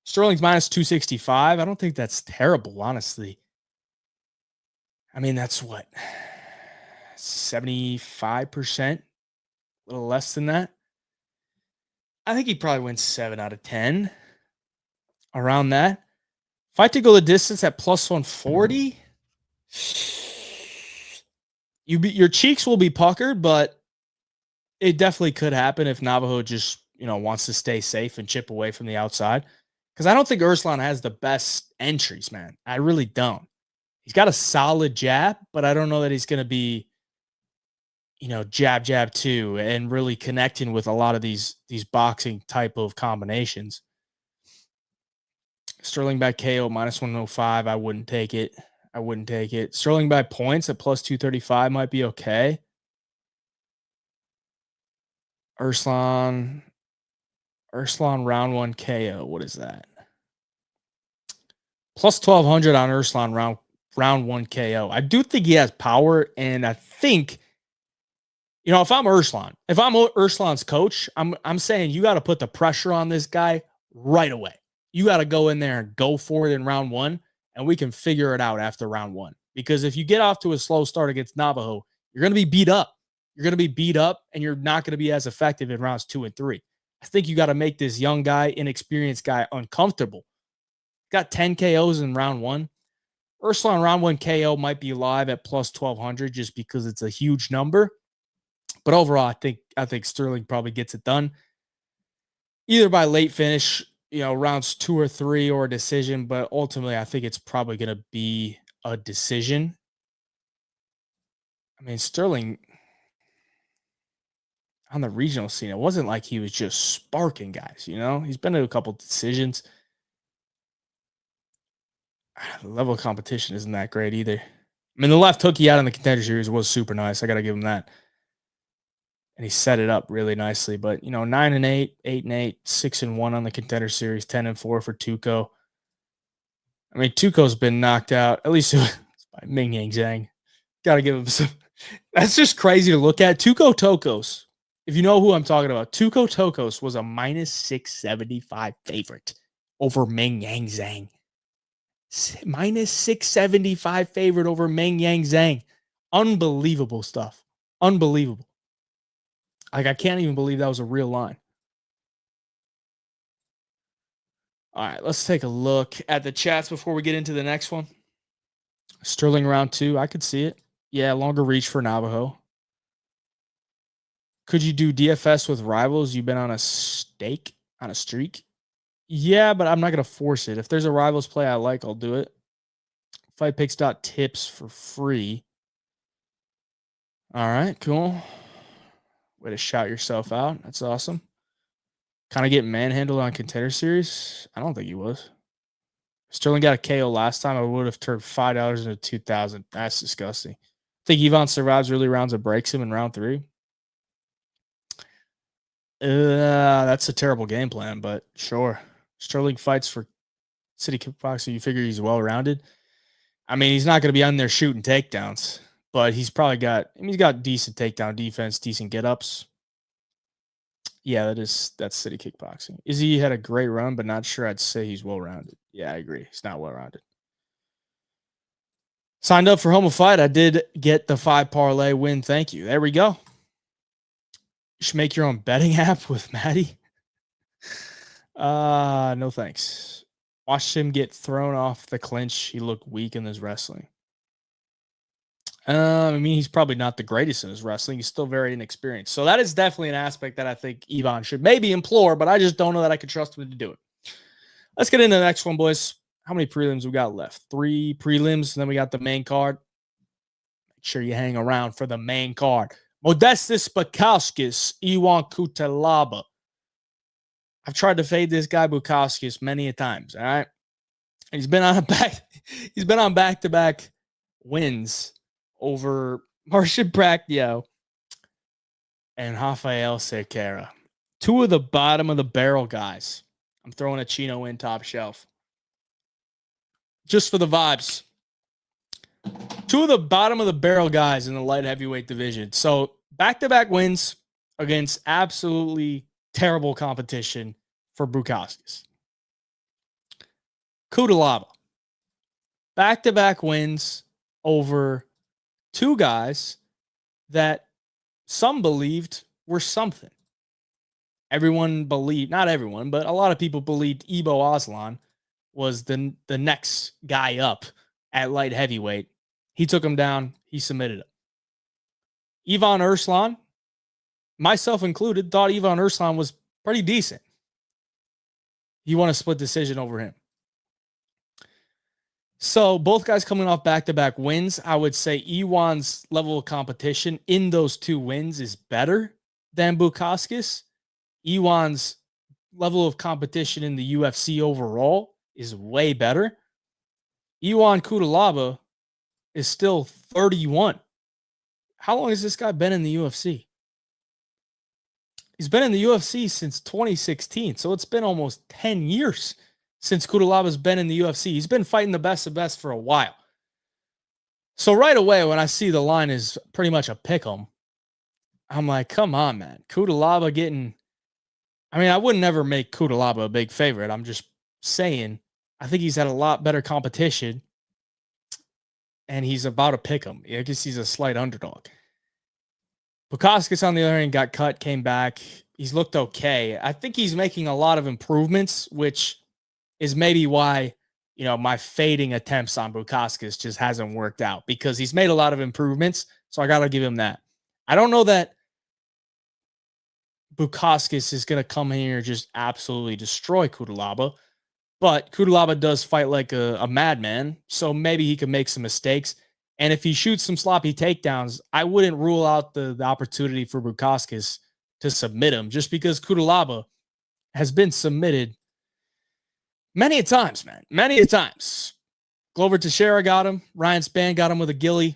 Sterling's minus 265. I don't think that's terrible, honestly. I mean, that's what? 75%? A little less than that. I think he probably wins 7 out of 10. Around that. Fight to go the distance at plus 140. Your cheeks will be puckered, but it definitely could happen if Navajo just, wants to stay safe and chip away from the outside. Because I don't think Erslan has the best entries, man. I really don't. He's got a solid jab, but I don't know that he's going to be, jab, jab too, and really connecting with a lot of these boxing type of combinations. Sterling by KO minus 105. I wouldn't take it. Sterling by points at plus 235 might be okay. Erslan round 1 KO. What is that? Plus 1200 on Erslan round 1 KO. I do think he has power, and I think, if I'm Erslan's coach, I'm saying you got to put the pressure on this guy right away. You got to go in there and go for it in round 1, and we can figure it out after round 1. Because if you get off to a slow start against Navajo, you're going to be beat up. And you're not going to be as effective in rounds 2 and 3. I think you got to make this young guy, inexperienced guy, uncomfortable. Got 10 KOs in round 1. Erslan round 1 KO might be live at plus 1200 just because it's a huge number. But overall, I think Sterling probably gets it done. Either by late finish, rounds 2 or 3 or a decision, but ultimately I think it's probably going to be a decision. I mean, Stirling on the regional scene, it wasn't like he was just sparking guys, He's been to a couple decisions. The level of competition isn't that great either. I mean, the left hook he had in the Contender Series was super nice. I got to give him that. And he set it up really nicely. But, 9-8, 8-8, 6-1 on the Contender Series, 10-4 for Tuco. I mean, Tuco's been knocked out, at least by Ming Yang Zhang. Got to give him some. That's just crazy to look at. Tuco Tokos, if you know who I'm talking about, Tuco Tokos was a -675 favorite over Ming Yang Zhang. -675 favorite over Ming Yang Zhang. Unbelievable stuff. Unbelievable. Like, I can't even believe that was a real line. All right, let's take a look at the chats before we get into the next one. Sterling round 2, I could see it. Yeah, longer reach for Navajo. Could you do DFS with rivals? You've been on a streak? Yeah, but I'm not going to force it. If there's a rivals play I like, I'll do it. Fightpicks.tips for free. All right, cool. Way to shout yourself out. That's awesome. Kind of getting manhandled on Contender Series? I don't think he was. Sterling got a KO last time. I would have turned $5 into $2,000. That's disgusting. I think Ivan survives early rounds and breaks him in round 3. That's a terrible game plan, but sure. Sterling fights for City Kickboxing. You figure he's well-rounded. I mean, he's not going to be on there shooting takedowns, but he's probably he's got decent takedown defense, decent get-ups. Yeah, that's City Kickboxing. Izzy had a great run, but not sure I'd say he's well-rounded. Yeah, I agree. He's not well-rounded. Signed up for Home of Fight. I did get the 5 parlay win. Thank you. There we go. You should make your own betting app with Maddie. No thanks. Watched him get thrown off the clinch. He looked weak in his wrestling. I mean, he's probably not the greatest in his wrestling. He's still very inexperienced. So that is definitely an aspect that I think Ivan should maybe implore, but I just don't know that I could trust him to do it. Let's get into the next one, boys. How many prelims we got left? 3 prelims, and then we got the main card. Make sure you hang around for the main card. Modestas Bukauskas, Iwan Cutelaba. I've tried to fade this guy Bukauskas many a times, all right? He's been on back-to-back wins over Martian Bracchio and Rafael Cerqueira. 2 of the bottom of the barrel guys. I'm throwing a Chino in top shelf. Just for the vibes. 2 of the bottom of the barrel guys in the light heavyweight division. So back-to-back wins against absolutely terrible competition for Bukauskas. Cutelaba. Back-to-back wins over 2 guys that some believed were something. Everyone believed, not everyone, but a lot of people believed Ibo Erslan was the next guy up at light heavyweight. He took him down. He submitted him. Ivan Erslan, myself included, thought Ivan Erslan was pretty decent. He won a split decision over him. So both guys coming off back-to-back wins, I would say Iwan's level of competition in those 2 wins is better than Bukauskas. Iwan's level of competition in the UFC overall is way better. Iwan Cutelaba is still 31. How long has this guy been in the UFC? He's been in the UFC since 2016, so it's been almost 10 years since Cutelaba's been in the UFC. He's been fighting the best of best for a while. So right away, when I see the line is pretty much a pick'em, I'm like, come on, man. Cutelaba getting... I mean, I would never make Cutelaba a big favorite. I'm just saying, I think he's had a lot better competition, and he's about to pick him. I guess he's a slight underdog. Bukauskas, on the other hand, got cut, came back. He's looked okay. I think he's making a lot of improvements, which is maybe why, my fading attempts on Bukauskas just hasn't worked out, because he's made a lot of improvements. So I got to give him that. I don't know that Bukauskas is going to come in here and just absolutely destroy Cutelaba. But Cutelaba does fight like a madman, so maybe he can make some mistakes. And if he shoots some sloppy takedowns, I wouldn't rule out the opportunity for Bukauskas to submit him, just because Cutelaba has been submitted many a times, man. Many a times. Glover Teixeira got him. Ryan Spann got him with a ghillie.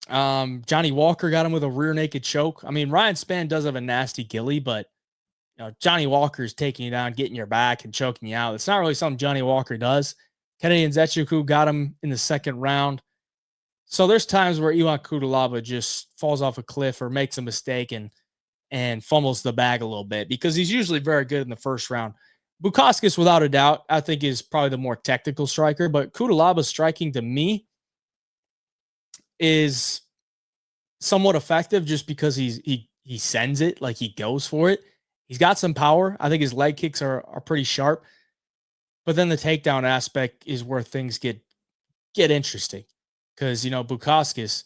Johnny Walker got him with a rear naked choke. I mean, Ryan Spann does have a nasty ghillie, but Johnny Walker is taking you down, getting your back, and choking you out. It's not really something Johnny Walker does. Kennedy Nzechukwu got him in the second round. So there's times where Ion Cutelaba just falls off a cliff or makes a mistake and fumbles the bag a little bit, because he's usually very good in the first round. Bukauskas, without a doubt, I think is probably the more technical striker, but Cutelaba's striking to me is somewhat effective just because he sends it, like he goes for it. He's got some power. I think his leg kicks are pretty sharp, but then the takedown aspect is where things get interesting, because Bukauskas,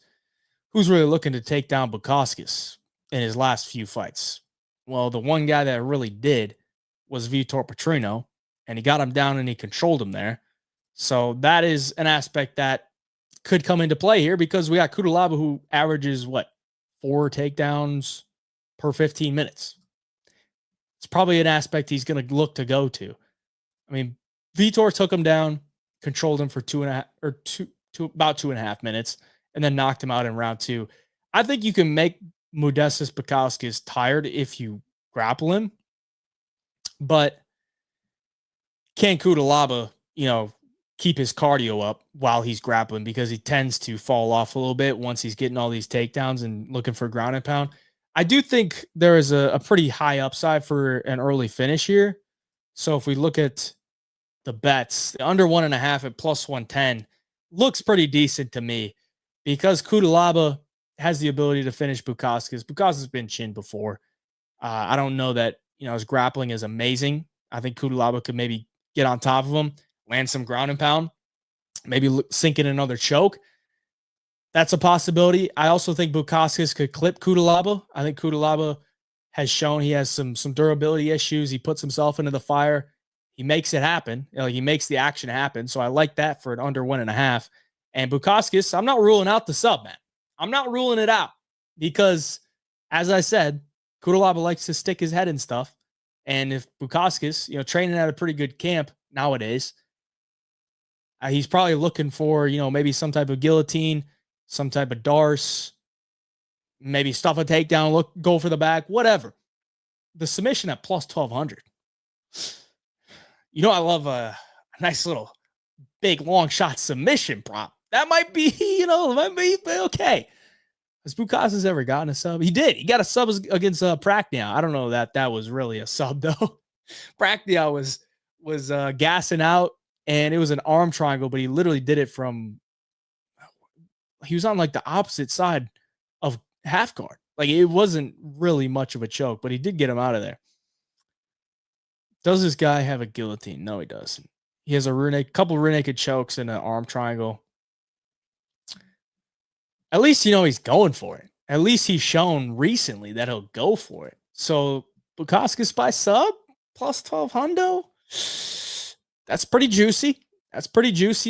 who's really looking to take down Bukauskas in his last few fights? Well, the one guy that really did was Vitor Petrino, and he got him down and he controlled him there. So that is an aspect that could come into play here, because we got Cutelaba, who averages 4 takedowns per 15 minutes. It's probably an aspect he's going to look to go to. I mean, Vitor took him down, controlled him for about 2.5 minutes, and then knocked him out in round 2. I think you can make Modestas Bukauskas tired if you grapple him, but can Cutelaba, keep his cardio up while he's grappling, because he tends to fall off a little bit once he's getting all these takedowns and looking for ground and pound. I do think there is a pretty high upside for an early finish here. So if we look at the bets, the under 1.5 at plus 110 looks pretty decent to me, because Cutelaba has the ability to finish Bukauskas. Bukauskas has been chinned before. I don't know that, his grappling is amazing. I think Cutelaba could maybe get on top of him, land some ground and pound, maybe sink in another choke. That's a possibility. I also think Bukauskas could clip Cutelaba. I think Cutelaba has shown he has some durability issues. He puts himself into the fire. He makes it happen. He makes the action happen. So I like that for an under 1.5. And Bukauskas, I'm not ruling out the sub, man. I'm not ruling it out, because, as I said, Cutelaba likes to stick his head in stuff. And if Bukauskas, training at a pretty good camp nowadays, he's probably looking for, maybe some type of guillotine, some type of darce, maybe stuff a takedown, go for the back, whatever. The submission at plus 1,200. I love a nice little big long shot submission prop. That might be, might be okay. Has Bukauskas ever gotten a sub? He did. He got a sub against Prachnio. I don't know that was really a sub, though. Prachnio was gassing out, and it was an arm triangle, but he literally did it from, he was on the opposite side of half guard. It wasn't really much of a choke, but he did get him out of there. Does this guy have a guillotine? No, he doesn't. He has a couple rear naked chokes and an arm triangle. At least, he's going for it. At least he's shown recently that he'll go for it. So Bukauskas by sub plus 1,200. That's pretty juicy.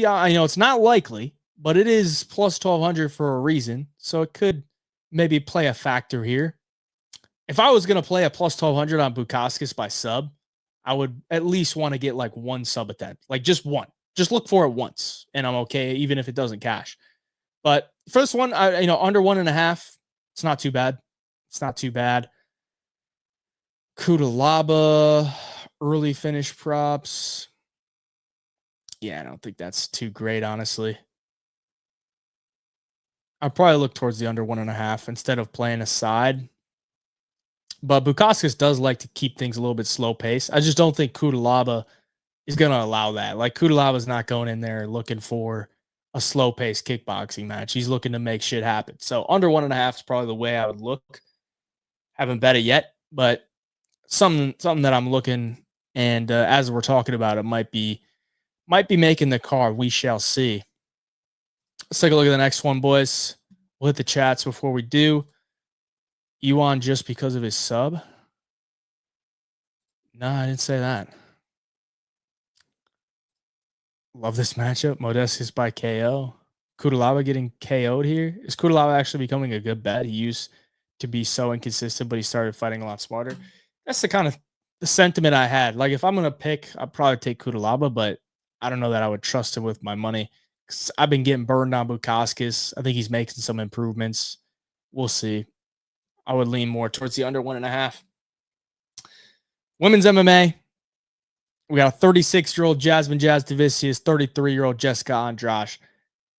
I know it's not likely, but it is plus 1,200 for a reason. So it could maybe play a factor here. If I was going to play a plus 1,200 on Bukauskas by sub, I would at least want to get one sub at that. Just one. Just look for it once, and I'm okay, even if it doesn't cash. But first one, under 1.5, it's not too bad. Cutelaba, early finish props. Yeah, I don't think that's too great, honestly. I'd probably look towards the under 1.5 instead of playing a side. But Bukauskas does like to keep things a little bit slow pace. I just don't think Cutelaba is going to allow that. Cutelaba's not going in there looking for a slow pace kickboxing match. He's looking to make shit happen. So under 1.5 is probably the way I would look. Haven't bet it yet, but something that I'm looking, and as we're talking about it, might be making the card. We shall see. Let's take a look at the next one, boys. We'll hit the chats before we do. Yuan just because of his sub. No, I didn't say that. Love this matchup. Modestus by KO. Cutelaba getting KO'd here. Is Cutelaba actually becoming a good bet? He used to be so inconsistent, but he started fighting a lot smarter. That's the kind of the sentiment I had. Like, if I'm going to pick, I'd probably take Cutelaba, but I don't know that I would trust him with my money. I've been getting burned on Bukauskas. I think he's making some improvements. We'll see. I would lean more towards the under 1.5. Women's MMA. We got a 36-year-old Jasmine Jasudavicius, 33-year-old Jessica Andrade.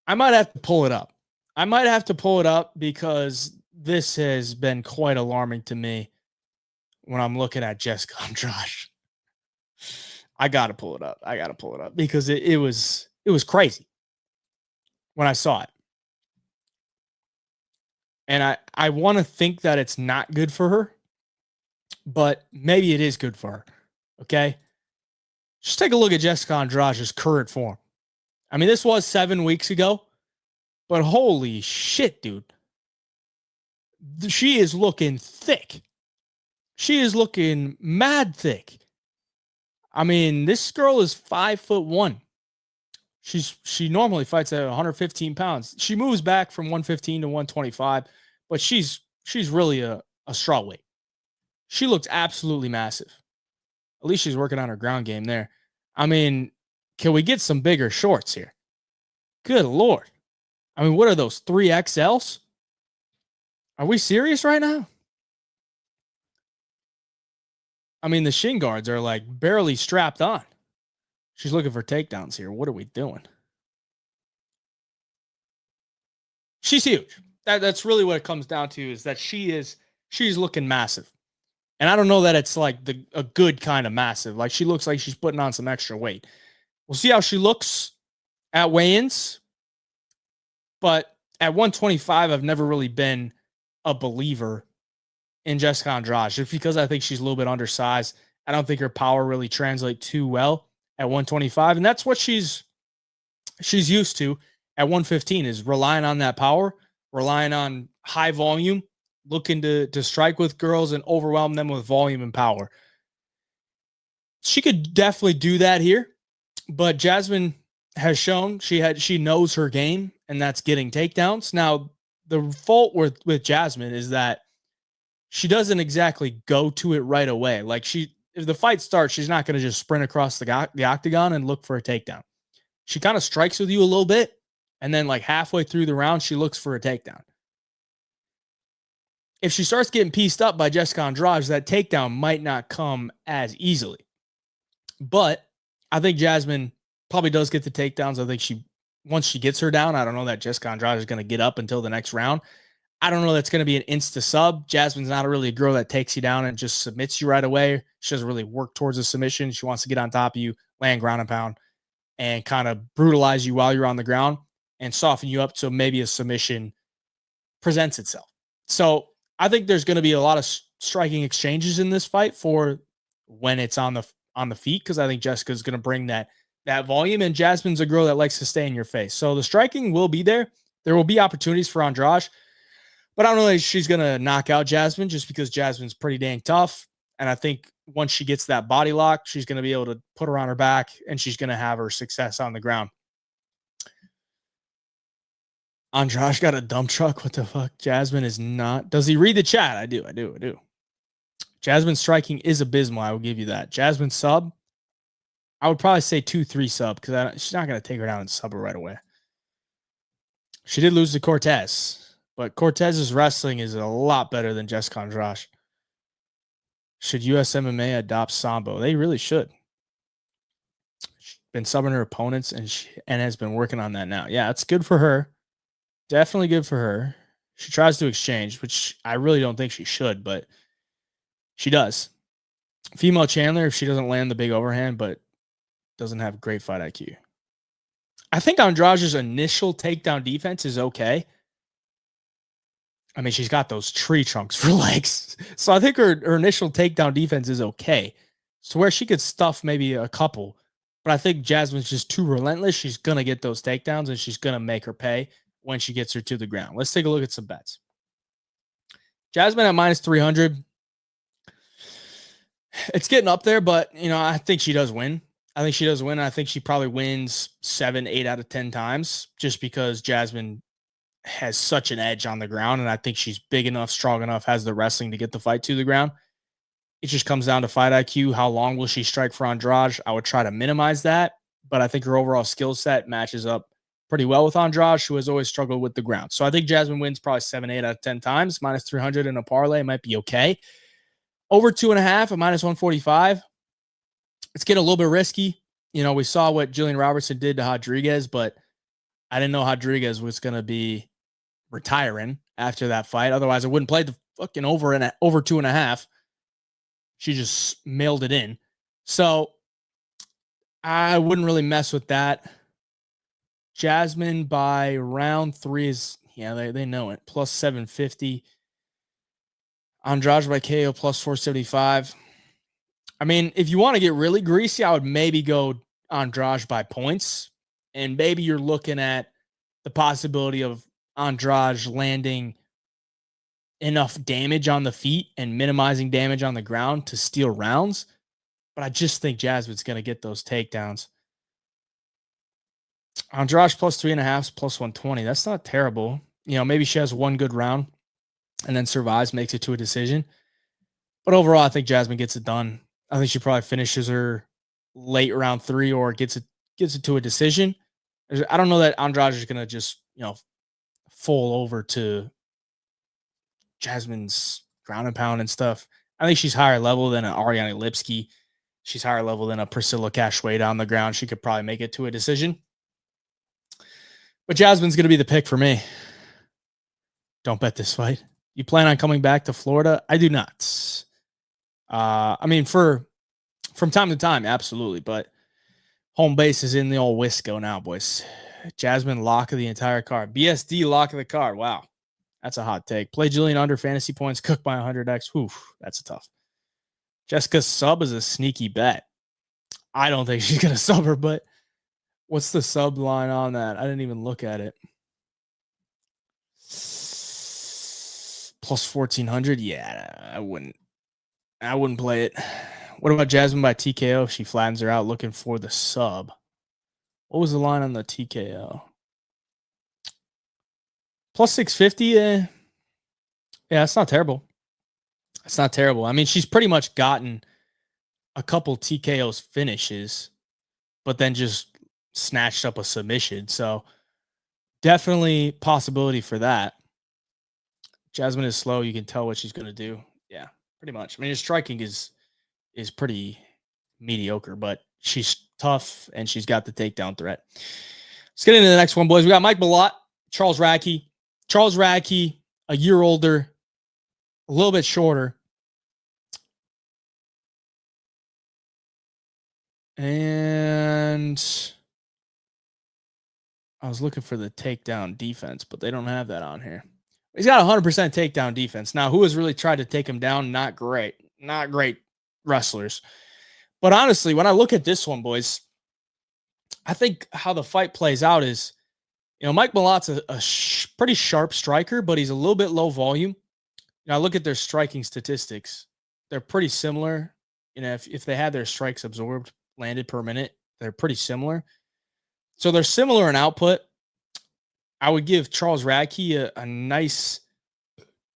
I might have to pull it up. Because this has been quite alarming to me when I'm looking at Jessica Andrade. I got to pull it up. Because it was crazy when I saw it. And I want to think that it's not good for her, but maybe it is good for her. Okay? Just take a look at Jessica Andrade's current form. I mean, this was 7 weeks ago, but holy shit, dude. She is looking thick. She is looking mad thick. I mean, this girl is 5'1". She normally fights at 115 pounds. She moves back from 115 to 125, but she's really a strawweight. She looks absolutely massive. At least she's working on her ground game there. I mean, can we get some bigger shorts here? Good Lord. I mean, what are those, 3XLs? Are we serious right now? I mean, the shin guards are like barely strapped on. She's looking for takedowns here. What are we doing? She's huge. That's really what it comes down to, is that she's looking massive. And I don't know that it's like a good kind of massive. Like, she looks like she's putting on some extra weight. We'll see how she looks at weigh-ins. But at 125, I've never really been a believer in Jessica Andrade, just because I think she's a little bit undersized. I don't think her power really translates too well at 125. And that's what she's used to at 115, is relying on that power, relying on high volume, looking to strike with girls and overwhelm them with volume and power. She could definitely do that here, but Jasmine has shown she knows her game, and that's getting takedowns. Now, the fault with Jasmine is that she doesn't exactly go to it right away. Like, if the fight starts, she's not going to just sprint across the octagon and look for a takedown. She kind of strikes with you a little bit, and then like halfway through the round, she looks for a takedown. If she starts getting pieced up by Jessica Andrade, that takedown might not come as easily. But I think Jasmine probably does get the takedowns. I think once she gets her down, I don't know that Jessica Andrade is going to get up until the next round. I don't know that's going to be an insta sub. Jasmine's not really a girl that takes you down and just submits you right away. She doesn't really work towards a submission. She wants to get on top of you, land ground and pound, and kind of brutalize you while you're on the ground and soften you up so maybe a submission presents itself. So I think there's going to be a lot of striking exchanges in this fight for when it's on the feet, because I think Jessica's going to bring that volume, and Jasmine's a girl that likes to stay in your face. So the striking will be there. There will be opportunities for Andrade, but I don't know if she's going to knock out Jasmine, just because Jasmine's pretty dang tough. And I think once she gets that body lock, she's going to be able to put her on her back, and she's going to have her success on the ground. Andrade got a dump truck. What the fuck? Jasmine is not. Does he read the chat? I do. Jasmine's striking is abysmal. I will give you that. Jasmine sub, I would probably say 2-3 sub, because she's not going to take her down and sub her right away. She did lose to Cortez, but Cortez's wrestling is a lot better than Jessica Andrade. Should US MMA adopt Sambo? They really should. She's been subbing her opponents and has been working on that now. Yeah, it's good for her. Definitely good for her. She tries to exchange, which I really don't think she should, but she does. Female Chandler, if she doesn't land the big overhand, but doesn't have great fight IQ. I think Andrade's initial takedown defense is okay. I mean, she's got those tree trunks for legs. So I think her initial takedown defense is okay. So where she could stuff maybe a couple, but I think Jasmine's just too relentless. She's going to get those takedowns, and she's going to make her pay when she gets her to the ground. Let's take a look at some bets. Jasmine at -300. It's getting up there, but I think she does win. I think she does win. I think she probably wins 7, 8 out of 10 times just because Jasmine has such an edge on the ground. And I think she's big enough, strong enough, has the wrestling to get the fight to the ground. It just comes down to fight IQ. How long will she strike for Andrade? I would try to minimize that, but I think her overall skill set matches up pretty well with Andrade, who has always struggled with the ground. So I think Jasmine wins probably 7, 8 out of 10 times. Minus 300 in a parlay might be okay. Over 2.5 at minus 145. It's getting a little bit risky. We saw what Jillian Robertson did to Rodriguez, but I didn't know Rodriguez was going to be retiring after that fight. Otherwise, I wouldn't play the fucking over 2.5. She just mailed it in. So I wouldn't really mess with that. Jasmine by round 3 is, they know it. Plus 750. Andrade by KO plus 475. I mean, if you want to get really greasy, I would maybe go Andrade by points. And maybe you're looking at the possibility of Andrade landing enough damage on the feet and minimizing damage on the ground to steal rounds. But I just think Jasmine's going to get those takedowns. Andrade plus 3.5, plus 120. That's not terrible. Maybe she has one good round and then survives, makes it to a decision. But overall, I think Jasmine gets it done. I think she probably finishes her late round 3 or gets it to a decision. I don't know that Andrade is going to just, fall over to Jasmine's ground and pound and stuff. I think she's higher level than an Ariane Lipski. She's higher level than a Priscilla Cachoeira on the ground. She could probably make it to a decision. But Jasmine's going to be the pick for me. Don't bet this fight. You plan on coming back to Florida? I do not. I mean, from time to time, absolutely. But home base is in the old Wisco now, boys. Jasmine, lock of the entire card. BSD, lock of the card. Wow. That's a hot take. Play Jillian under fantasy points, cook by 100x. Whew, that's tough. Jessica sub is a sneaky bet. I don't think she's going to sub her, but what's the sub line on that? I didn't even look at it. Plus 1,400? Yeah, I wouldn't play it. What about Jasmine by TKO if she flattens her out looking for the sub? What was the line on the TKO? Plus 650? Yeah, it's not terrible. It's not terrible. I mean, she's pretty much gotten a couple TKOs finishes, but then just snatched up a submission. So definitely possibility for that. Jasmine is slow. You can tell what she's going to do. Yeah, pretty much. I mean, her striking is pretty mediocre, but she's tough and she's got the takedown threat. Let's get into the next one, boys. We got Mike Malott, Charles Radtke. Charles Radtke, a year older, a little bit shorter. And I was looking for the takedown defense, but they don't have that on here. He's got 100% takedown defense. Now, who has really tried to take him down? Not great. Not great wrestlers. But honestly, when I look at this one, boys, I think how the fight plays out is, Mike Malott's a pretty sharp striker, but he's a little bit low volume. I look at their striking statistics. They're pretty similar. If they had their strikes absorbed, landed per minute, they're pretty similar. So they're similar in output. I would give Charles Radtke a nice,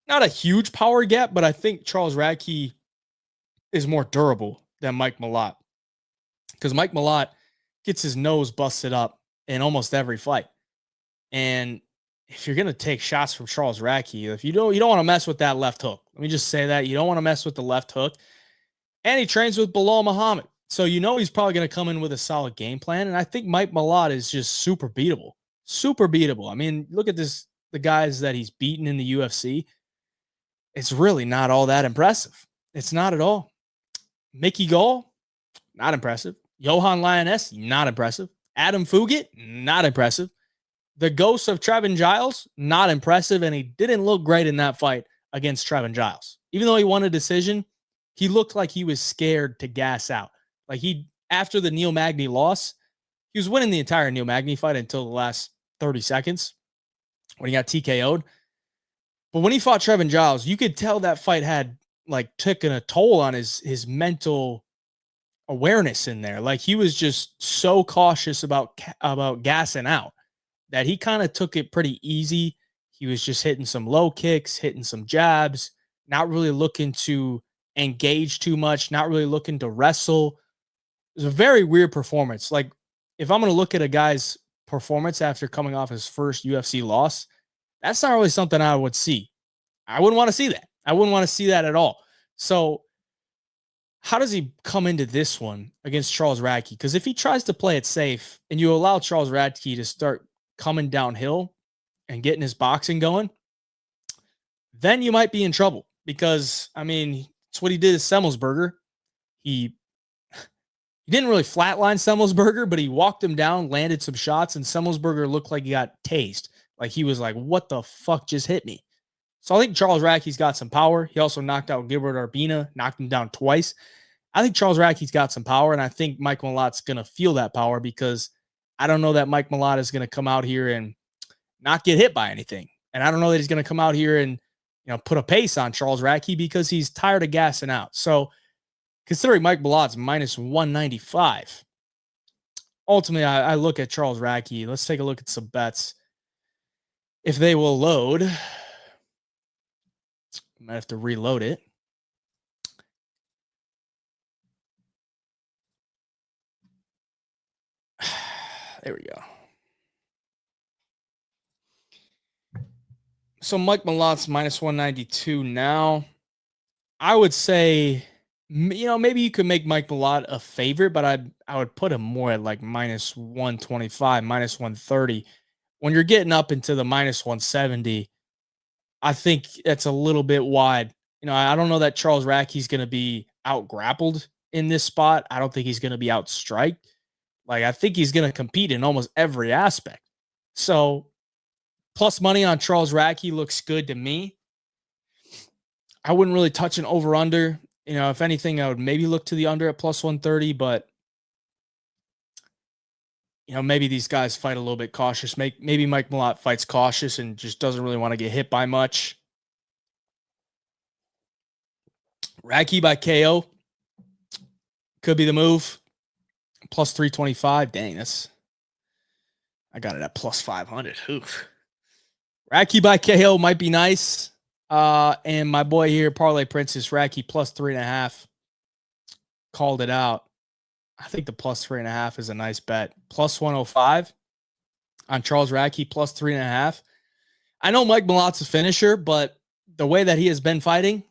not a huge power gap, but I think Charles Radtke is more durable than Mike Malott. Because Mike Malott gets his nose busted up in almost every fight. And if you're going to take shots from Charles Radtke, if you don't want to mess with that left hook. Let me just say that. You don't want to mess with the left hook. And he trains with Bilal Muhammad. So he's probably going to come in with a solid game plan. And I think Mike Malott is just super beatable. Super beatable. I mean, look at the guys that he's beaten in the UFC. It's really not all that impressive. It's not at all. Mickey Gall, not impressive. Johan Lioness, not impressive. Adam Fugit, not impressive. The ghost of Trevin Giles, not impressive. And he didn't look great in that fight against Trevin Giles. Even though he won a decision, he looked like he was scared to gas out. Like after the Neil Magny loss, he was winning the entire Neil Magny fight until the last 30 seconds when he got TKO'd. But when he fought Trevin Giles, you could tell that fight had like taking a toll on his mental awareness in there. Like he was just so cautious about gassing out that he kind of took it pretty easy. He was just hitting some low kicks, hitting some jabs, not really looking to engage too much, not really looking to wrestle. It was a very weird performance. Like if I'm going to look at a guy's performance after coming off his first UFC loss, that's not really something I would see. I wouldn't want to see that. I wouldn't want to see that at all. So how does he come into this one against Charles Radtke? Because if he tries to play it safe and you allow Charles Radtke to start coming downhill and getting his boxing going, then you might be in trouble. Because, I mean, it's what he did to Semmelsberger. He didn't really flatline Semmelsberger, but he walked him down, landed some shots, and Semmelsberger looked like he got tased. Like he was like, what the fuck just hit me? So I think Charles Radtke's got some power. He also knocked out Gilbert Urbina, knocked him down twice. I think Charles Radtke's got some power, and I think Mike Malott's going to feel that power because I don't know that Mike Malott is going to come out here and not get hit by anything. And I don't know that he's going to come out here and put a pace on Charles Radtke because he's tired of gassing out. So considering Mike Malott's minus 195, ultimately I look at Charles Radtke. Let's take a look at some bets. If they will load, I might have to reload it. There we go. So Mike Malott's minus 192 now. I would say, maybe you could make Mike Malott a favorite, but I would put him more at like minus 125, minus 130. When you're getting up into the minus 170, I think that's a little bit wide. I don't know that Charles Radtke's going to be out grappled in this spot. I don't think he's going to be out striked. Like, I think he's going to compete in almost every aspect. So, plus money on Charles Radtke looks good to me. I wouldn't really touch an over-under. If anything, I would maybe look to the under at plus 130, but, maybe these guys fight a little bit cautious. Maybe Mike Malott fights cautious and just doesn't really want to get hit by much. Radtke by KO could be the move. Plus 325. Dang, I got it at plus 500. Oof. Radtke by KO might be nice. And my boy here, Parlay Princess, Radtke plus 3.5. Called it out. I think the plus 3.5 is a nice bet. Plus 105 on Charles Radtke, plus 3.5. I know Mike Malott's a finisher, but the way that he has been fighting,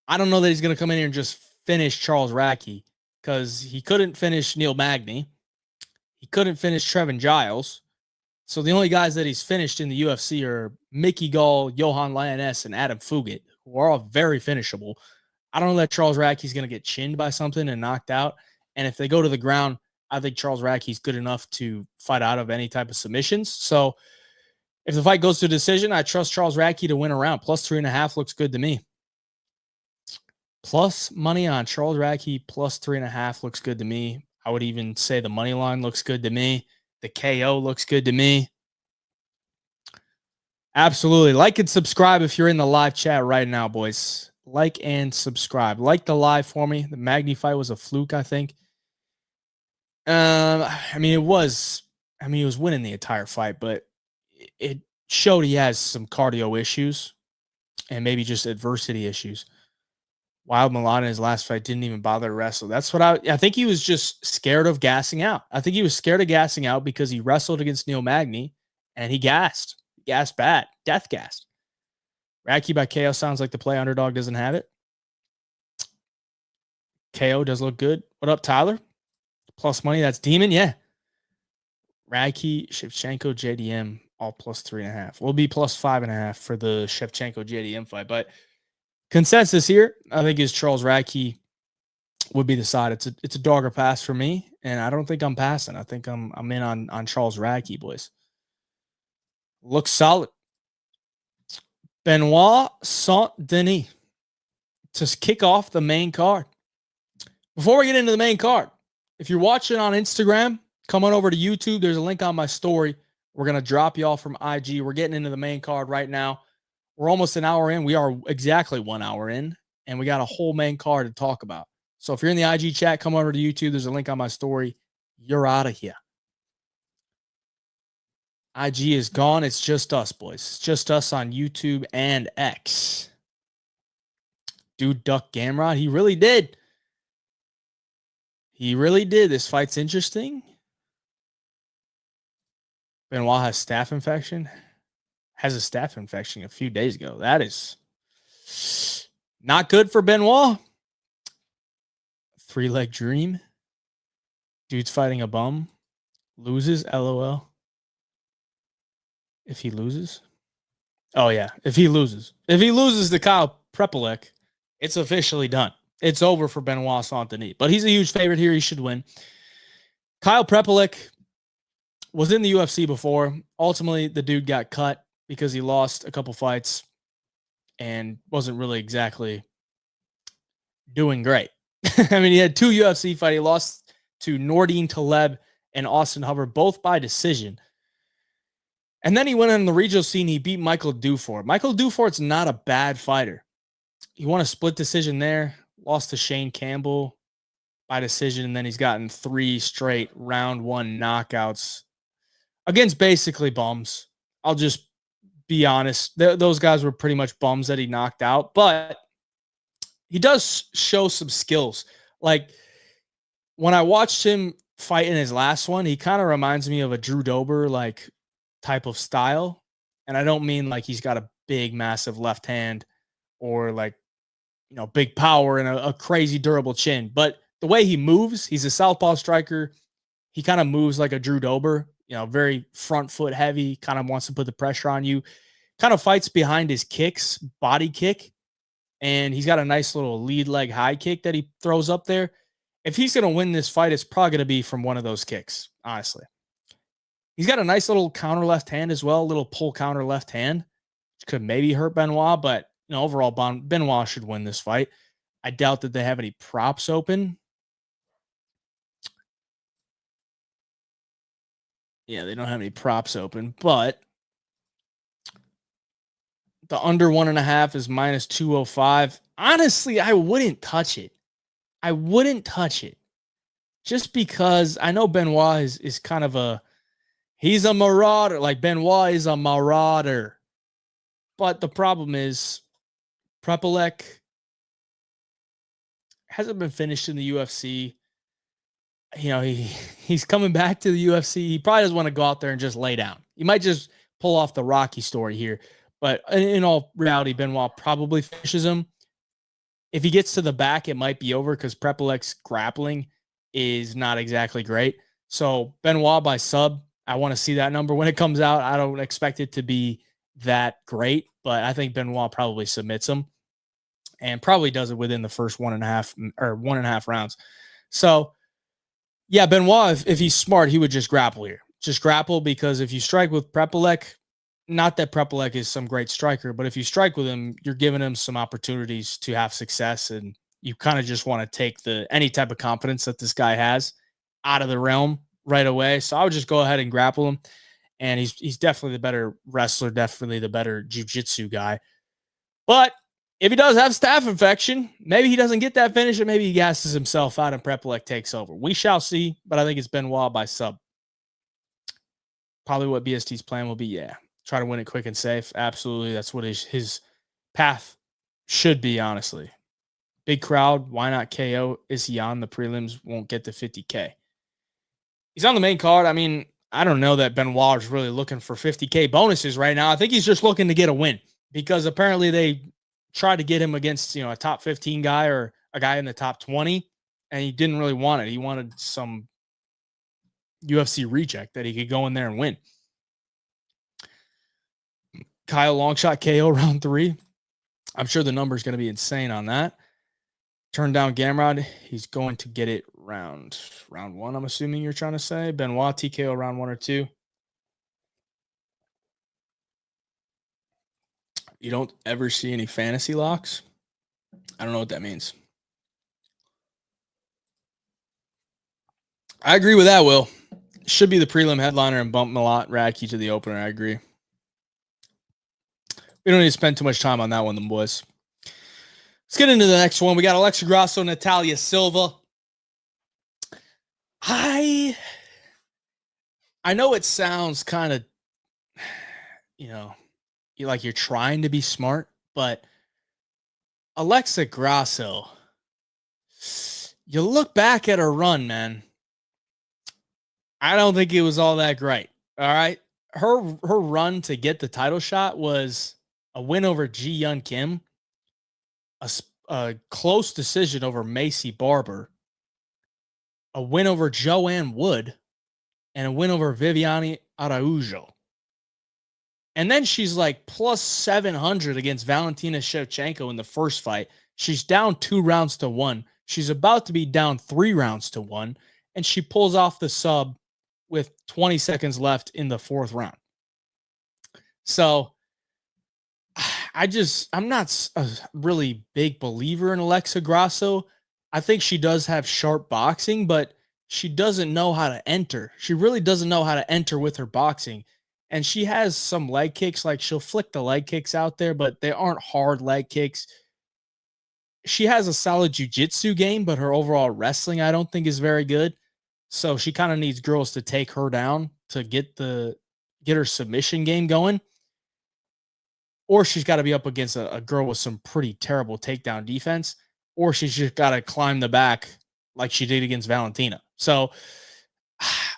I don't know that he's going to come in here and just finish Charles Radtke because he couldn't finish Neil Magny. He couldn't finish Trevin Giles. So the only guys that he's finished in the UFC are Mickey Gall, Johan Lioness, and Adam Fugit, who are all very finishable. I don't know that Charles Radtke's going to get chinned by something and knocked out. And if they go to the ground, I think Charles Radtke's good enough to fight out of any type of submissions. So if the fight goes to a decision, I trust Charles Radtke to win a round. Plus 3.5 looks good to me. Plus money on Charles Radtke, plus 3.5 looks good to me. I would even say the money line looks good to me. The KO looks good to me. Absolutely. Like and subscribe if you're in the live chat right now, boys. Like and subscribe. Like the live for me. The Magny fight was a fluke, I think. He was winning the entire fight, but it showed he has some cardio issues and maybe just adversity issues. Wild Malott in his last fight didn't even bother to wrestle. That's what I think he was just scared of gassing out. I think he was scared of gassing out because he wrestled against Neil Magny and he gassed. Gassed bad. Death gassed. Radtke by KO sounds like the play. Underdog doesn't have it. KO does look good. What up, Tyler? Plus money. That's Demon. Yeah. Radtke, Shevchenko, JDM, all plus 3.5. We'll be plus 5.5 for the Shevchenko JDM fight. But consensus here, I think, is Charles Radtke would be the side. It's a dog or pass for me, and I don't think I'm passing. I think I'm in on Charles Radtke, boys. Looks solid. Benoit Saint-Denis to kick off the main card. Before we get into the main card, if you're watching on Instagram, come on over to YouTube. There's a link on my story. We're going to drop y'all from IG. We're getting into the main card right now. We're almost an hour in. We are exactly 1 hour in, and we got a whole main card to talk about. So if you're in the IG chat, come over to YouTube. There's a link on my story. You're out of here. IG is gone. It's just us, boys. It's just us on YouTube and X. Dude duck Gamrod. He really did. He really did. This fight's interesting. Benoit has staph infection. Has a staph infection a few days ago. That is not good for Benoit. 3-leg dream. Dude's fighting a bum. Loses, LOL. If he loses. Oh, yeah. If he loses. If he loses to Kyle Prepolec, it's officially done. It's over for Benoit Saint-Denis. But he's a huge favorite here. He should win. Kyle Prepolec was in the UFC before. Ultimately, the dude got cut because he lost a couple fights and wasn't really exactly doing great. I mean, he had 2 UFC fights. He lost to Nordine Taleb and Austin Hubbard, both by decision. And then he went on the regional scene. He beat Michael Dufort. Michael Dufort's not a bad fighter. He won a split decision there, lost to Shane Campbell by decision, and then he's gotten 3 straight round 1 knockouts against basically bums. I'll just be honest. Those guys were pretty much bums that he knocked out, but he does show some skills. Like when I watched him fight in his last one, he kind of reminds me of a Drew Dober like type of style. And I don't mean like he's got a big, massive left hand or like, you know, big power and a crazy durable chin, but the way he moves, he's a southpaw striker. He kind of moves like a Drew Dober, you know, very front foot heavy, kind of wants to put the pressure on you, kind of fights behind his kicks, body kick. And he's got a nice little lead leg high kick that he throws up there. If he's going to win this fight, it's probably going to be from one of those kicks, honestly. He's got a nice little counter left hand as well, a little pull counter left hand, which could maybe hurt Benoit, but you know, overall, Benoit should win this fight. I doubt that they have any props open. Yeah, they don't have any props open, but the under 1.5 is minus 205. Honestly, I wouldn't touch it. I wouldn't touch it. Just because I know Benoit is kind of he's a marauder. Like Benoit is a marauder. But the problem is Prepolec hasn't been finished in the UFC. You know, he's coming back to the UFC. He probably doesn't want to go out there and just lay down. He might just pull off the Rocky story here. But in all reality, Benoit probably finishes him. If he gets to the back, it might be over because Prepolec's grappling is not exactly great. So Benoit by sub, I want to see that number when it comes out. I don't expect it to be that great, but I think Benoit probably submits him and probably does it within the first 1.5 rounds. So yeah, Benoit, if he's smart, he would just grapple here. Just grapple, because if you strike with Prepolec, not that Prepolec is some great striker, but if you strike with him, you're giving him some opportunities to have success, and you kind of just want to take any type of confidence that this guy has out of the realm right away. So I would just go ahead and grapple him, and he's definitely the better wrestler, definitely the better jiu-jitsu guy. But if he does have staph infection, maybe he doesn't get that finish, and maybe he gasses himself out and Prepolec takes over. We shall see, but I think it's Benoit by sub. Probably what BST's plan will be, yeah. Try to win it quick and safe. Absolutely. That's what his path should be, honestly. Big crowd. Why not KO? Is he on the prelims? Won't get the 50K. He's on the main card. I mean, I don't know that Benoit is really looking for 50K bonuses right now. I think he's just looking to get a win, because apparently they tried to get him against, you know, a top 15 guy or a guy in the top 20, and he didn't really want it. He wanted some UFC reject that he could go in there and win. Kyle Longshot KO round 3. I'm sure the number is going to be insane on that. Turn down Gamrod. He's going to get it round 1, I'm assuming you're trying to say. Benoit TKO round 1 or 2. You don't ever see any fantasy locks? I don't know what that means. I agree with that, Will. Should be the prelim headliner and bump Malott Radtke to the opener. I agree. We don't need to spend too much time on that one, then, boys. Let's get into the next one. We got Alexa Grasso, Natalia Silva. I know it sounds kind of, like you're trying to be smart, but Alexa Grasso, you look back at her run, man. I don't think it was all that great. All right. Her run to get the title shot was a win over Ji Yun Kim, a close decision over Macy Barber, a win over Joanne Wood, and a win over Viviane Araujo. And then she's like plus 700 against Valentina Shevchenko in the first fight. She's down 2 rounds to 1. She's about to be down 3 rounds to 1. And she pulls off the sub with 20 seconds left in the 4th round. So I'm not a really big believer in Alexa Grasso. I think she does have sharp boxing, but she doesn't know how to enter. She really doesn't know how to enter with her boxing. And she has some leg kicks, like she'll flick the leg kicks out there, but they aren't hard leg kicks. She has a solid jiu-jitsu game, but her overall wrestling, I don't think, is very good. So she kind of needs girls to take her down to get her submission game going. Or she's got to be up against a girl with some pretty terrible takedown defense, or she's just got to climb the back like she did against Valentina. So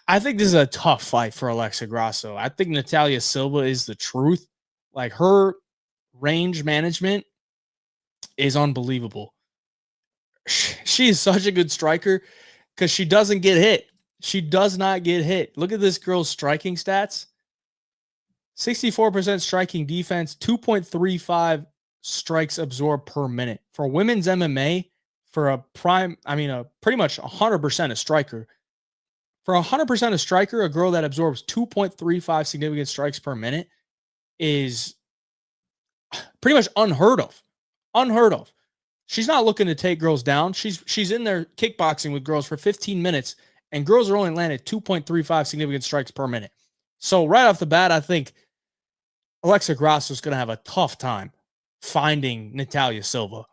I think this is a tough fight for Alexa Grasso. I think Natalia Silva is the truth. Like, her range management is unbelievable. She is such a good striker because she doesn't get hit. She does not get hit. Look at this girl's striking stats. 64% striking defense, 2.35 strikes absorbed per minute. For women's MMA, for pretty much 100% a striker. For 100% a striker, a girl that absorbs 2.35 significant strikes per minute is pretty much unheard of. Unheard of. She's not looking to take girls down. She's in there kickboxing with girls for 15 minutes, and girls are only landed 2.35 significant strikes per minute. So right off the bat, I think Alexa Grasso is going to have a tough time finding Natalia Silva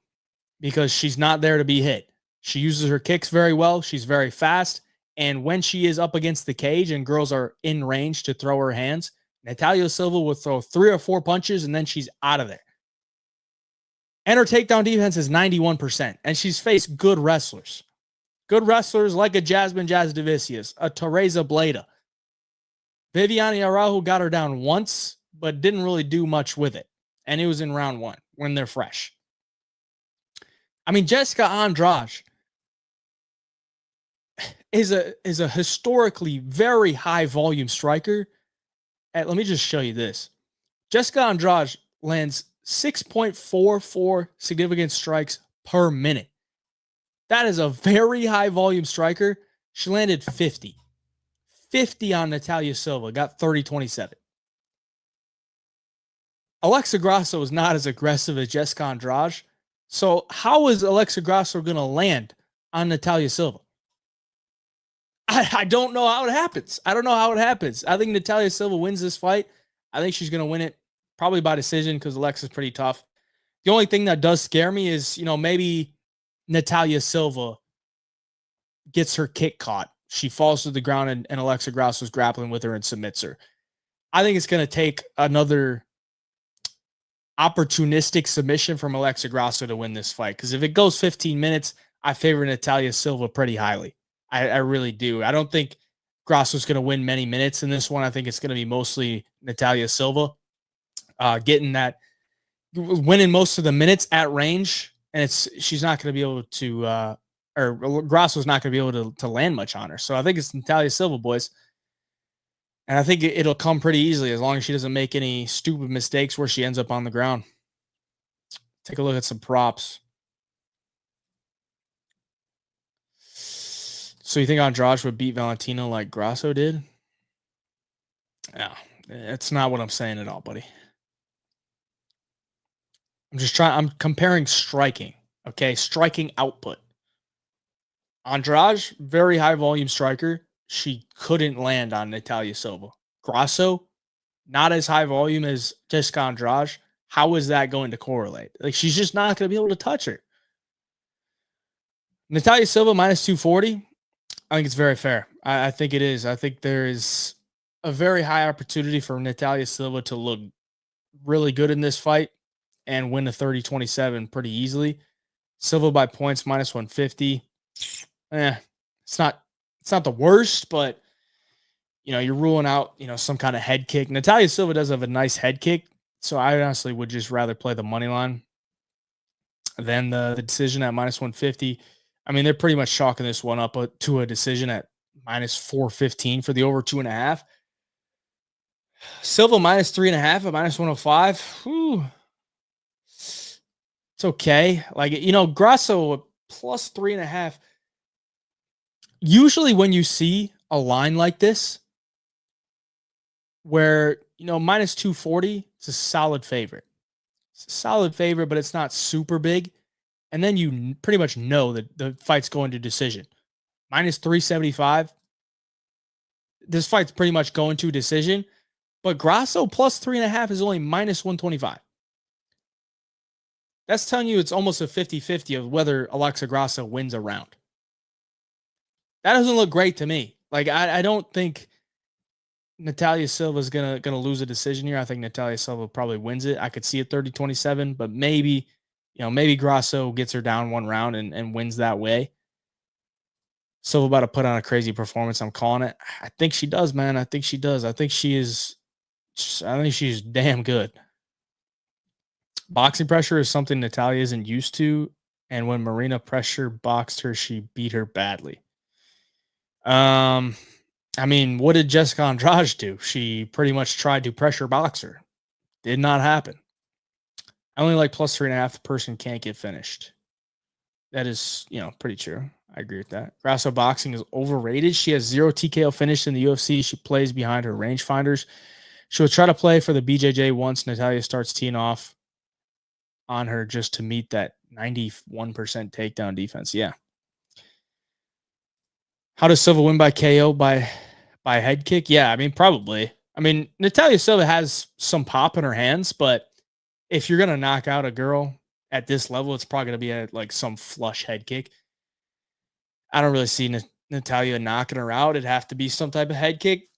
because she's not there to be hit. She uses her kicks very well. She's very fast. And when she is up against the cage and girls are in range to throw her hands, Natalia Silva will throw 3 or 4 punches and then she's out of there. And her takedown defense is 91%. And she's faced good wrestlers. Good wrestlers like a Jasmine Jasudavicius, a Teresa Bleda. Viviane Araujo got her down once, but didn't really do much with it. And it was in round 1 when they're fresh. I mean, Jessica Andrade is a historically very high volume striker. Let me just show you this. Jessica Andrade lands 6.44 significant strikes per minute. That is a very high volume striker. She landed 50. 50 on Natalia Silva, got 30-27. Alexa Grasso is not as aggressive as Jessica Andrade. So how is Alexa Grasso going to land on Natalia Silva? I don't know how it happens. I don't know how it happens. I think Natalia Silva wins this fight. I think she's going to win it probably by decision because Alexa's pretty tough. The only thing that does scare me is, maybe Natalia Silva gets her kick caught. She falls to the ground and Alexa Grasso's grappling with her and submits her. I think it's going to take another opportunistic submission from Alexa Grasso to win this fight. Because if it goes 15 minutes, I favor Natalia Silva pretty highly. I really do. I don't think Grasso's going to win many minutes in this one. I think it's going to be mostly Natalia Silva winning most of the minutes at range. And she's not going to be able to, or Grasso's not going to be able to land much on her. So I think it's Natalia Silva, boys. And I think it'll come pretty easily as long as she doesn't make any stupid mistakes where she ends up on the ground. Take a look at some props. So you think Andrade would beat Valentina like Grasso did? No, it's not what I'm saying at all, buddy. I'm comparing striking, okay? Striking output. Andrade, very high volume striker. She couldn't land on Natalia Silva. Grasso, not as high volume as Jessica Andrade. how is that going to correlate? Like, she's just not going to be able to touch her. Natalia Silva minus 240. I think it's very fair. I think it is. I think there is a very high opportunity for Natalia Silva to look really good in this fight and win a 30-27 pretty easily. Silva by points minus 150. It's not the worst, but you're ruling out, some kind of head kick. Natalia Silva does have a nice head kick, so I honestly would just rather play the money line than the decision at minus 150. I mean, they're pretty much chalking this one up to a decision at minus 415 for the over 2.5. Silva minus 3.5 at minus 105. Whew. It's okay. Like, Grasso plus 3.5. Usually when you see a line like this where, minus 240, it's a solid favorite. It's a solid favorite, but it's not super big. And then you pretty much know that the fight's going to decision. Minus 375. This fight's pretty much going to decision. But Grasso plus 3.5 is only minus 125. That's telling you it's almost a 50-50 of whether Alexa Grasso wins a round. That doesn't look great to me. Like, I don't think Natalia Silva is gonna lose a decision here. I think Natalia Silva probably wins it. I could see it 30-27, but maybe Grasso gets her down one round and wins that way. Silva about to put on a crazy performance. I'm calling it. I think she does, man. I think she does. I think she's damn good. Boxing pressure is something Natalia isn't used to, and when Marina pressure boxed her, she beat her badly. I mean, what did Jessica Andrade do? She pretty much tried to pressure box her. Did not happen. I only like plus 3.5. The person can't get finished. That is, pretty true. I agree with that. Grasso boxing is overrated. She has 0 TKO finish in the UFC. She plays behind her rangefinders. She will try to play for the BJJ once Natalia starts teeing off on her just to meet that 91% takedown defense. Yeah. How does Silva win by KO? By head kick? Yeah, I mean, probably. I mean, Natalia Silva has some pop in her hands, but if you're going to knock out a girl at this level, it's probably going to be some flush head kick. I don't really see Natalia knocking her out. It'd have to be some type of head kick.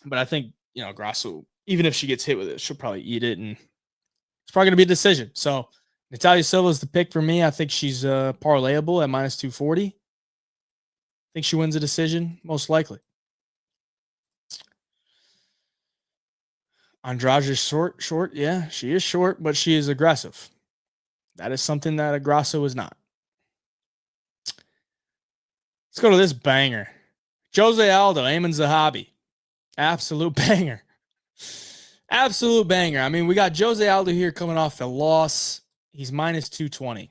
But I think, Grasso, even if she gets hit with it, she'll probably eat it, and it's probably going to be a decision. So Natalia Silva is the pick for me. I think she's parlayable at minus 240. I think she wins a decision, most likely. Andrade is short. Yeah, she is short, but she is aggressive. That is something that Grasso is not. Let's go to this banger. Jose Aldo, Ayman Zahabi. Absolute banger. Absolute banger. I mean, we got Jose Aldo here coming off the loss. He's minus 220.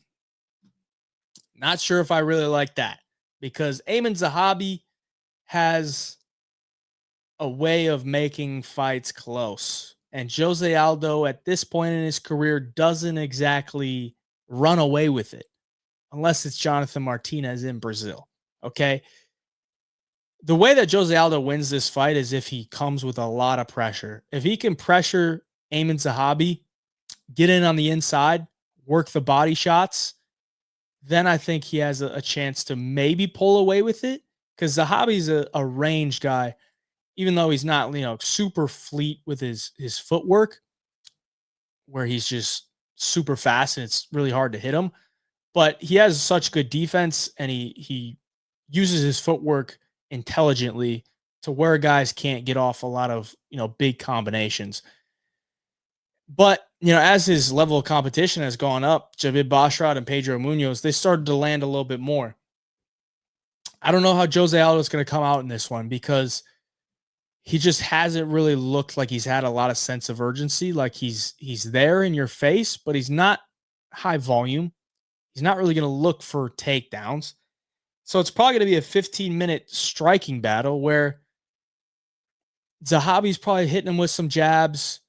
Not sure if I really like that, because Ayman Zahabi has a way of making fights close. And Jose Aldo, at this point in his career, doesn't exactly run away with it, unless it's Jonathan Martinez in Brazil. Okay? The way that Jose Aldo wins this fight is if he comes with a lot of pressure. If he can pressure Ayman Zahabi, get in on the inside, work the body shots, then I think he has a chance to maybe pull away with it, because Zahabi's a range guy. Even though he's not, super fleet with his footwork, where he's just super fast and it's really hard to hit him. But he has such good defense, and he uses his footwork intelligently to where guys can't get off a lot of, big combinations. But, as his level of competition has gone up, Javid Basharat and Pedro Munoz, they started to land a little bit more. I don't know how Jose Aldo is going to come out in this one, because he just hasn't really looked like he's had a lot of sense of urgency. Like he's there in your face, but he's not high volume. He's not really going to look for takedowns. So it's probably going to be a 15-minute striking battle where Zahabi's probably hitting him with some jabs.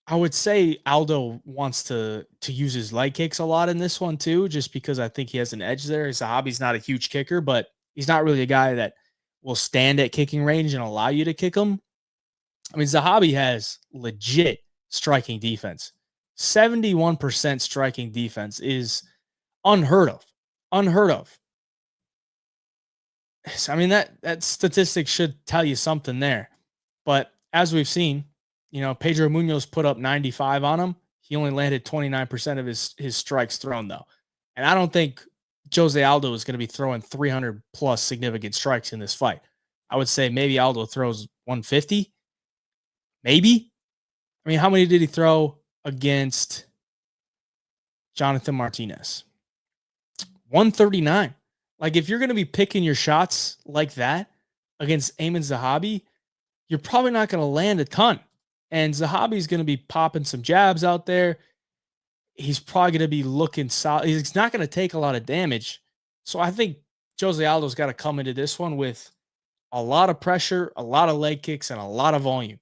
I would say Aldo wants to use his leg kicks a lot in this one too, just because I think he has an edge there. Zahabi's not a huge kicker, but he's not really a guy that will stand at kicking range and allow you to kick him. I mean, Zahabi has legit striking defense. 71% striking defense is unheard of. Unheard of. So, I mean, that statistic should tell you something there. But as we've seen, Pedro Munoz put up 95 on him. He only landed 29% of his strikes thrown, though. And I don't think Jose Aldo is going to be throwing 300 plus significant strikes in this fight. I would say maybe Aldo throws 150. Maybe. I mean, how many did he throw against Jonathan Martinez? 139. Like, if you're going to be picking your shots like that against Amin Zahabi, you're probably not going to land a ton. And Zahabi's going to be popping some jabs out there. He's probably going to be looking solid. He's not going to take a lot of damage. So I think Jose Aldo's got to come into this one with a lot of pressure, a lot of leg kicks, and a lot of volume.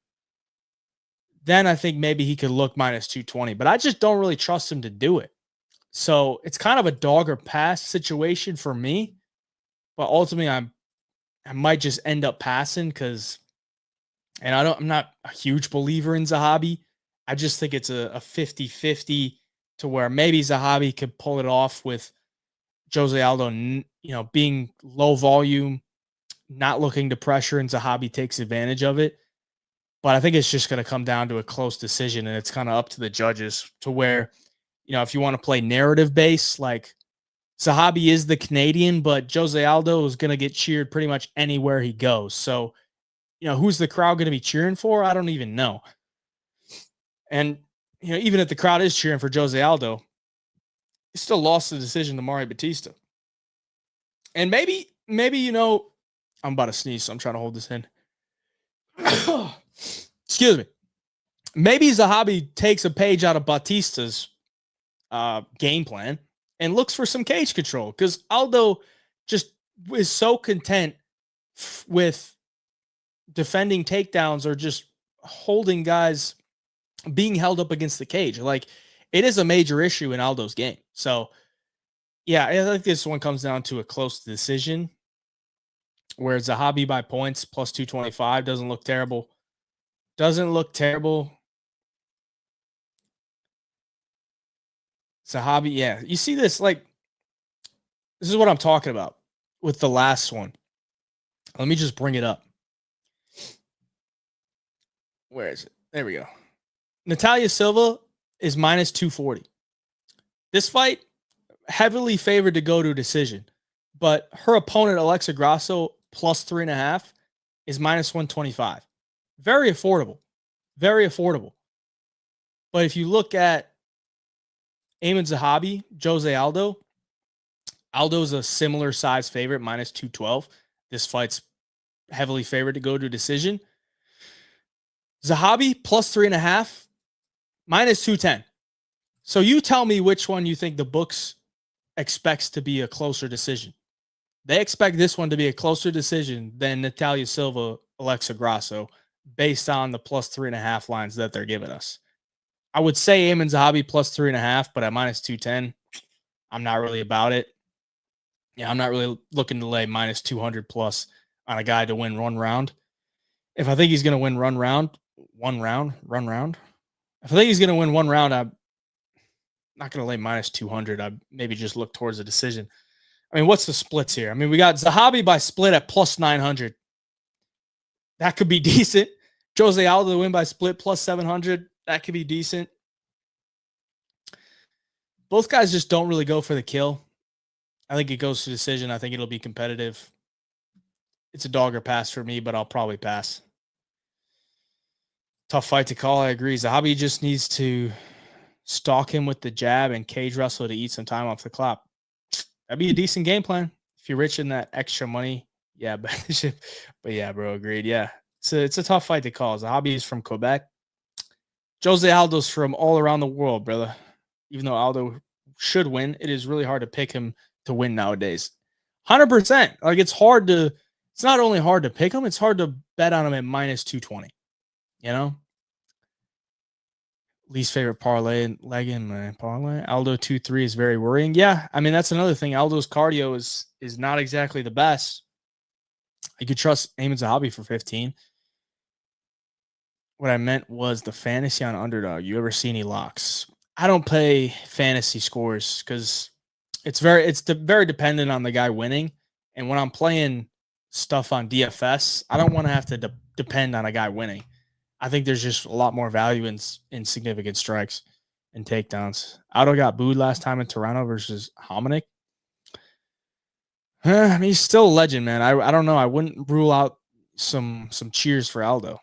Then I think maybe he could look minus 220. But I just don't really trust him to do it. So it's kind of a dog or pass situation for me. But ultimately, I might just end up passing because, and I'm not a huge believer in Zahabi. I just think it's a 50-50 to where maybe Zahabi could pull it off with Jose Aldo, being low volume, not looking to pressure, and Zahabi takes advantage of it. But I think it's just going to come down to a close decision, and it's kind of up to the judges to where, if you want to play narrative base, like Zahabi is the Canadian, but Jose Aldo is going to get cheered pretty much anywhere he goes. So, who's the crowd going to be cheering for? I don't even know. And, even if the crowd is cheering for Jose Aldo, he still lost the decision to Mario Batista. And maybe, I'm about to sneeze, so I'm trying to hold this in. Excuse me. Maybe Zahabi takes a page out of Batista's game plan and looks for some cage control, because Aldo just is so content with defending takedowns or just holding guys being held up against the cage. Like, it is a major issue in Aldo's game. So, yeah, I think this one comes down to a close decision where Zahabi by points plus 225 doesn't look terrible. Doesn't look terrible. Zahabi, yeah. You see this, like, this is what I'm talking about with the last one. Let me just bring it up. Where is it? There we go. Natalia Silva is minus 240. This fight, heavily favored to go to a decision. But her opponent, Alexa Grasso, plus 3.5, is minus 125. Very affordable. Very affordable. But if you look at Amin Zahabi, Jose Aldo, Aldo's a similar size favorite, minus 212. This fight's heavily favored to go to a decision. Zahabi, plus 3.5, minus 210. So you tell me which one you think the books expects to be a closer decision. They expect this one to be a closer decision than Natalia Silva, Alexa Grasso, based on the plus 3.5 lines that they're giving us. I would say Amin Zahabi plus 3.5, but at minus 210, I'm not really about it. Yeah, I'm not really looking to lay minus 200 plus on a guy to win one round. If I think he's going to win run round. If I think he's going to win one round, I'm not going to lay minus 200. I maybe just look towards a decision. I mean, what's the splits here? I mean, we got Zahabi by split at plus 900. That could be decent. Jose Aldo to win by split plus 700. That could be decent. Both guys just don't really go for the kill. I think it goes to decision. I think it'll be competitive. It's a dog or pass for me, but I'll probably pass. Tough fight to call. I agree. Zahabi just needs to stalk him with the jab and cage wrestle to eat some time off the clock. That'd be a decent game plan if you're rich in that extra money. Yeah, but yeah, bro, agreed. Yeah, it's a tough fight to call. Zahabi is from Quebec. Jose Aldo's from all around the world, brother. Even though Aldo should win, it is really hard to pick him to win nowadays. 100%. Like, it's not only hard to pick him, it's hard to bet on him at minus 220. Least favorite parlay leg in my parlay. Aldo 2-3 is very worrying. Yeah, I mean, that's another thing. Aldo's cardio is not exactly the best. You could trust Amin Zahabi for 15. what I meant was the fantasy on underdog. You ever see any locks? I don't play fantasy scores because very dependent on the guy winning. And when I'm playing stuff on DFS, I don't want to have to depend on a guy winning. I think there's just a lot more value in significant strikes and takedowns. Aldo got booed last time in Toronto versus Hominick. I mean, he's still a legend, man. I don't know. I wouldn't rule out some cheers for Aldo.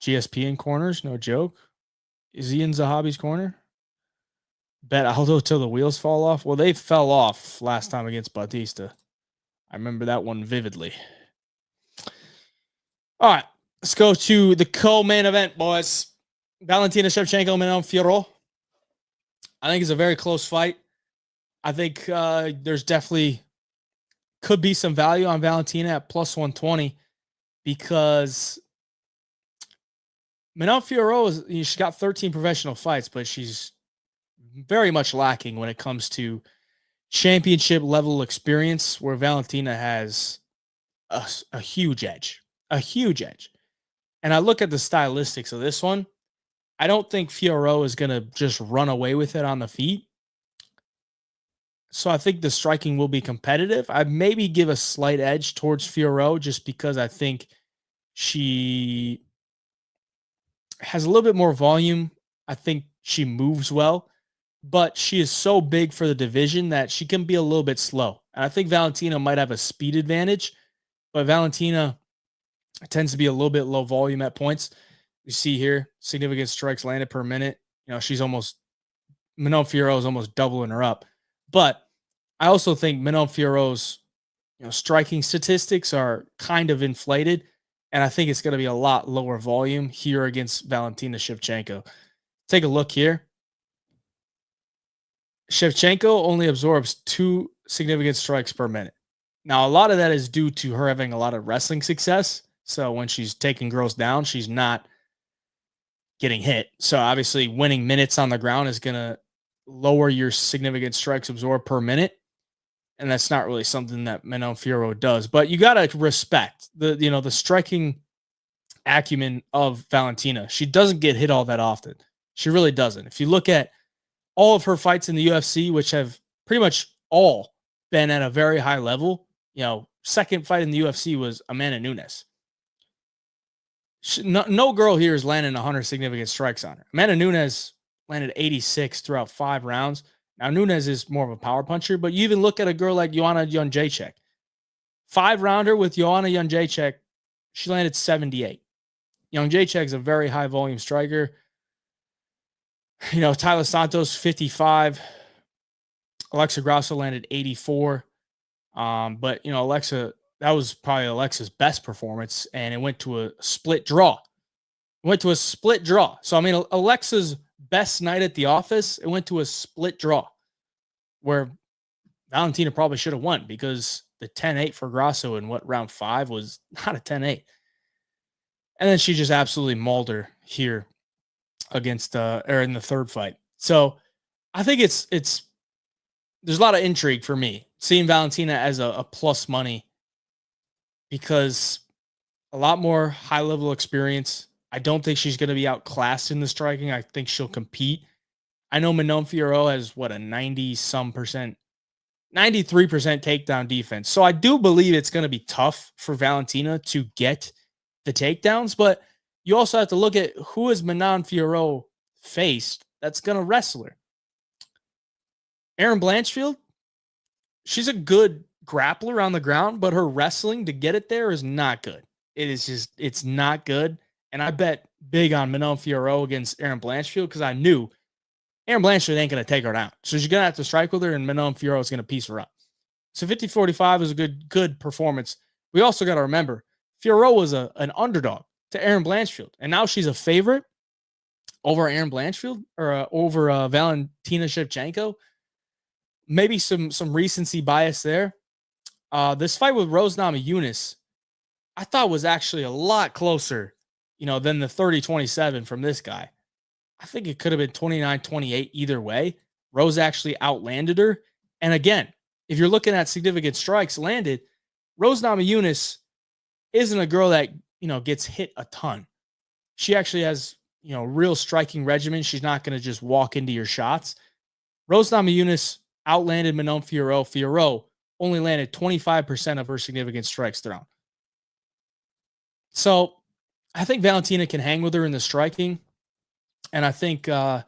GSP in corners, no joke. Is he in Zahabi's corner? Bet Aldo till the wheels fall off. Well, they fell off last time against Bautista. I remember that one vividly. All right, let's go to the co-main event, boys. Valentina Shevchenko, Manon Fiorot. I think it's a very close fight. I think there's definitely could be some value on Valentina at plus 120 because Manon Fiorot she's got 13 professional fights, but she's very much lacking when it comes to championship level experience, where Valentina has a huge edge. A huge edge. And I look at the stylistics of this one. I don't think Fiorot is going to just run away with it on the feet. So I think the striking will be competitive. I maybe give a slight edge towards Fiorot just because I think she has a little bit more volume. I think she moves well, but she is so big for the division that she can be a little bit slow. And I think Valentina might have a speed advantage, but Valentina tends to be a little bit low volume at points. You see here, significant strikes landed per minute. Manon Fiorot is almost doubling her up. But I also think Manon Fiorot's striking statistics are kind of inflated, and I think it's going to be a lot lower volume here against Valentina Shevchenko. Take a look here. Shevchenko only absorbs 2 significant strikes per minute. Now, a lot of that is due to her having a lot of wrestling success. So when she's taking girls down, she's not getting hit. So obviously winning minutes on the ground is going to lower your significant strikes absorbed per minute. And that's not really something that Manon Fiorot does. But you got to respect the striking acumen of Valentina. She doesn't get hit all that often. She really doesn't. If you look at all of her fights in the UFC, which have pretty much all been at a very high level, second fight in the UFC was Amanda Nunes. No girl here is landing 100 significant strikes on her. Amanda Nunes landed 86 throughout 5 rounds. Now, Nunes is more of a power puncher, but you even look at a girl like Joanna Jędrzejczyk. 5-rounder with Joanna Jędrzejczyk, she landed 78. Jędrzejczyk is a very high volume striker. Tyler Santos, 55. Alexa Grasso landed 84. But Alexa, that was probably Alexa's best performance, and it went to a split draw. So, I mean, Alexa's best night at the office, it went to a split draw where Valentina probably should have won because the 10-8 for Grasso in round 5 was not a 10-8. And then she just absolutely mauled her here against in the third fight. So I think it's there's a lot of intrigue for me seeing Valentina as a plus money because a lot more high level experience. I don't think she's going to be outclassed in the striking. I think she'll compete. I know Manon Fiorot has a 93% takedown defense. So I do believe it's going to be tough for Valentina to get the takedowns, but you also have to look at who has Manon Fiorot faced that's going to wrestle her. Erin Blanchfield, she's a good grappler on the ground, but her wrestling to get it there is not good. It's not good. And I bet big on Manon Fiorot against Erin Blanchfield because I knew Erin Blanchfield ain't going to take her down. So she's going to have to strike with her, and Manon Fiorot is going to piece her up. So 50-45 is a good performance. We also got to remember, Fiorot was an underdog to Erin Blanchfield, and now she's a favorite over Erin Blanchfield or over Valentina Shevchenko. Maybe some recency bias there. This fight with Rose Namajunas, I thought was actually a lot closer, than the 30-27 from this guy. I think it could have been 29-28 either way. Rose actually outlanded her. And again, if you're looking at significant strikes landed, Rose Namajunas isn't a girl that, gets hit a ton. She actually has, real striking regimen. She's not going to just walk into your shots. Rose Namajunas outlanded Manon Fiorot. Fiorot only landed 25% of her significant strikes thrown. So I think Valentina can hang with her in the striking. And I think, her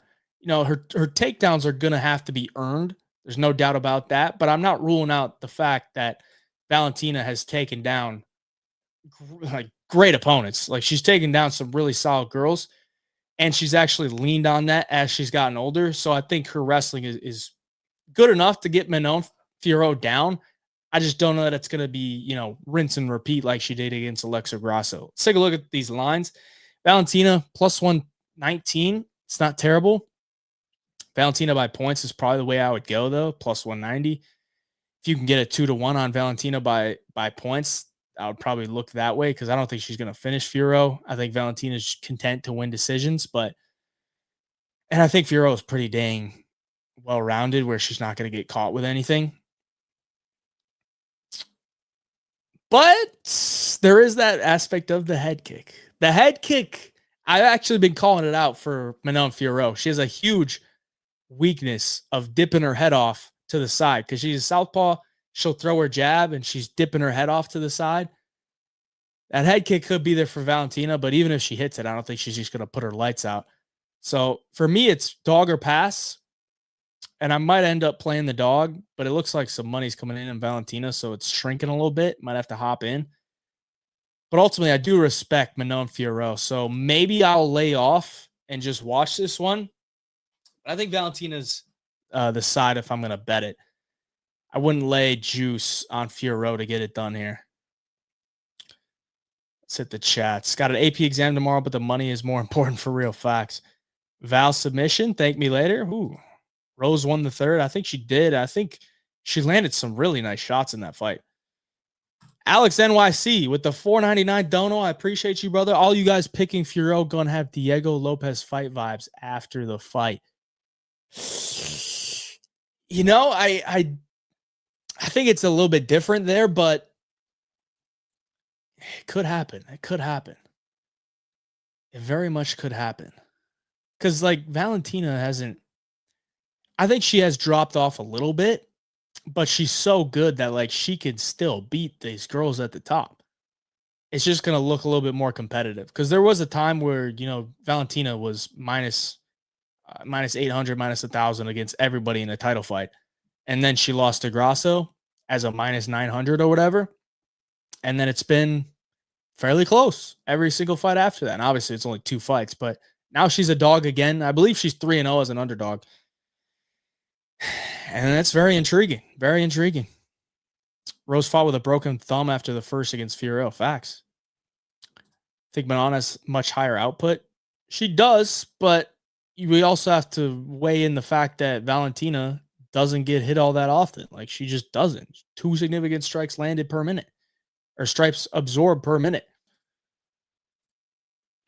takedowns are going to have to be earned. There's no doubt about that. But I'm not ruling out the fact that Valentina has taken down great opponents. Like, she's taken down some really solid girls. And she's actually leaned on that as she's gotten older. So I think her wrestling is good enough to get Manon Fiorot down. I just don't know that it's going to be, rinse and repeat like she did against Alexa Grasso. Let's take a look at these lines. Valentina plus 119. It's not terrible. Valentina by points is probably the way I would go, though, plus 190. If you can get a 2-1 on Valentina by points, I would probably look that way because I don't think she's going to finish Fiorot. I think Valentina's content to win decisions, and I think Fiorot is pretty dang well-rounded where she's not going to get caught with anything. But there is that aspect of the head kick. The head kick, I've actually been calling it out for Manon Fiorot. She has a huge weakness of dipping her head off to the side because she's a southpaw. She'll throw her jab and she's dipping her head off to the side. That head kick could be there for Valentina, but even if she hits it, I don't think she's just going to put her lights out. So for me, it's dog or pass. And I might end up playing the dog, but it looks like some money's coming in Valentina, so it's shrinking a little bit. Might have to hop in. But ultimately, I do respect Manon Fiorot, so maybe I'll lay off and just watch this one. But I think Valentina's the side if I'm going to bet it. I wouldn't lay juice on Fiorot to get it done here. Let's hit the chats. Got an AP exam tomorrow, but the money is more important for real facts. Val submission. Thank me later. Ooh. Rose won the third. I think she did. I think she landed some really nice shots in that fight. Alex NYC with the $4.99 dono. I appreciate you, brother. All you guys picking Fiorot going to have Diego Lopez fight vibes after the fight. I think it's a little bit different there, but it could happen. It could happen. It very much could happen. Because, Valentina hasn't... I think she has dropped off a little bit, but she's so good that, she could still beat these girls at the top. It's just going to look a little bit more competitive. Because there was a time where, Valentina was minus 800, minus 1,000 against everybody in a title fight. And then she lost to Grasso as a minus 900 or whatever. And then it's been fairly close every single fight after that. And obviously, it's only 2 fights, but now she's a dog again. I believe she's 3-0 as an underdog. And that's very intriguing. Very intriguing. Rose fought with a broken thumb after the first against Fiorot. Facts. I think Manon has much higher output. She does, but we also have to weigh in the fact that Valentina doesn't get hit all that often. She just doesn't. 2 significant strikes landed per minute. Or strikes absorbed per minute.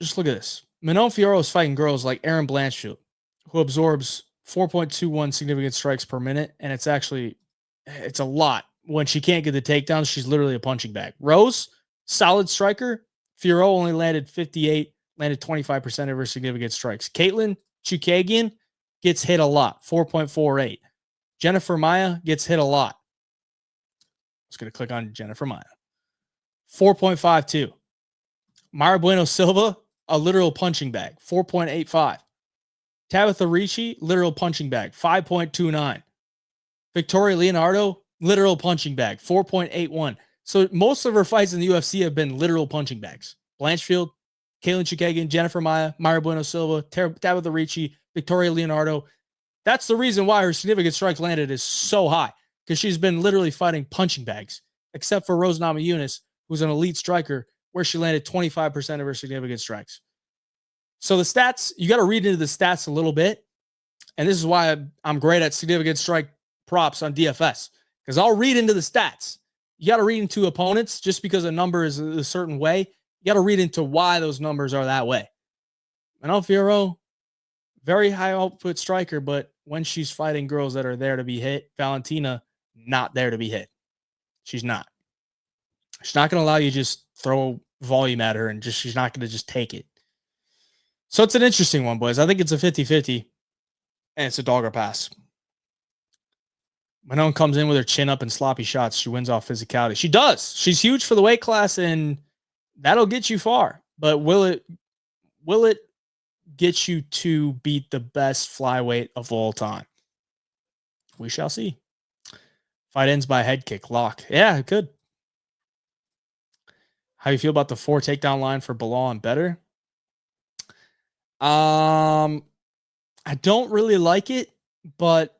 Just look at this. Manon Fiorot is fighting girls like Erin Blanchfield, who absorbs 4.21 significant strikes per minute, and it's a lot. When she can't get the takedowns, she's literally a punching bag. Rose, solid striker. Fiorot only landed 58, landed 25% of her significant strikes. Caitlin Chukagian gets hit a lot, 4.48. Jennifer Maia gets hit a lot. I'm just going to click on Jennifer Maia. 4.52. Mayra Bueno Silva, a literal punching bag, 4.85. Tabitha Ricci, literal punching bag, 5.29. Victoria Leonardo, literal punching bag, 4.81. So most of her fights in the UFC have been literal punching bags. Blanchfield, Caitlin Chukagian, Jennifer Maia, Mayra Bueno Silva, Tabitha Ricci, Victoria Leonardo. That's the reason why her significant strikes landed is so high, because she's been literally fighting punching bags, except for Rose Namajunas, who's an elite striker, where she landed 25% of her significant strikes. So the stats, you got to read into the stats a little bit. And this is why I'm great at significant strike props on DFS, because I'll read into the stats. You got to read into opponents. Just because a number is a certain way, you got to read into why those numbers are that way. Manon Fiorot, very high output striker, but when she's fighting girls that are there to be hit, Valentina, not there to be hit. She's not. She's not going to allow you to just throw volume at her and she's not going to just take it. So it's an interesting one, boys. I think it's a 50-50 and it's a dog or pass. Manon comes in with her chin up and sloppy shots. She wins off physicality. She does. She's huge for the weight class and that'll get you far. But will it get you to beat the best flyweight of all time? We shall see. Fight ends by head kick. Lock. Yeah, it could. How you feel about the 4 takedown line for Barriault and better? I don't really like it, but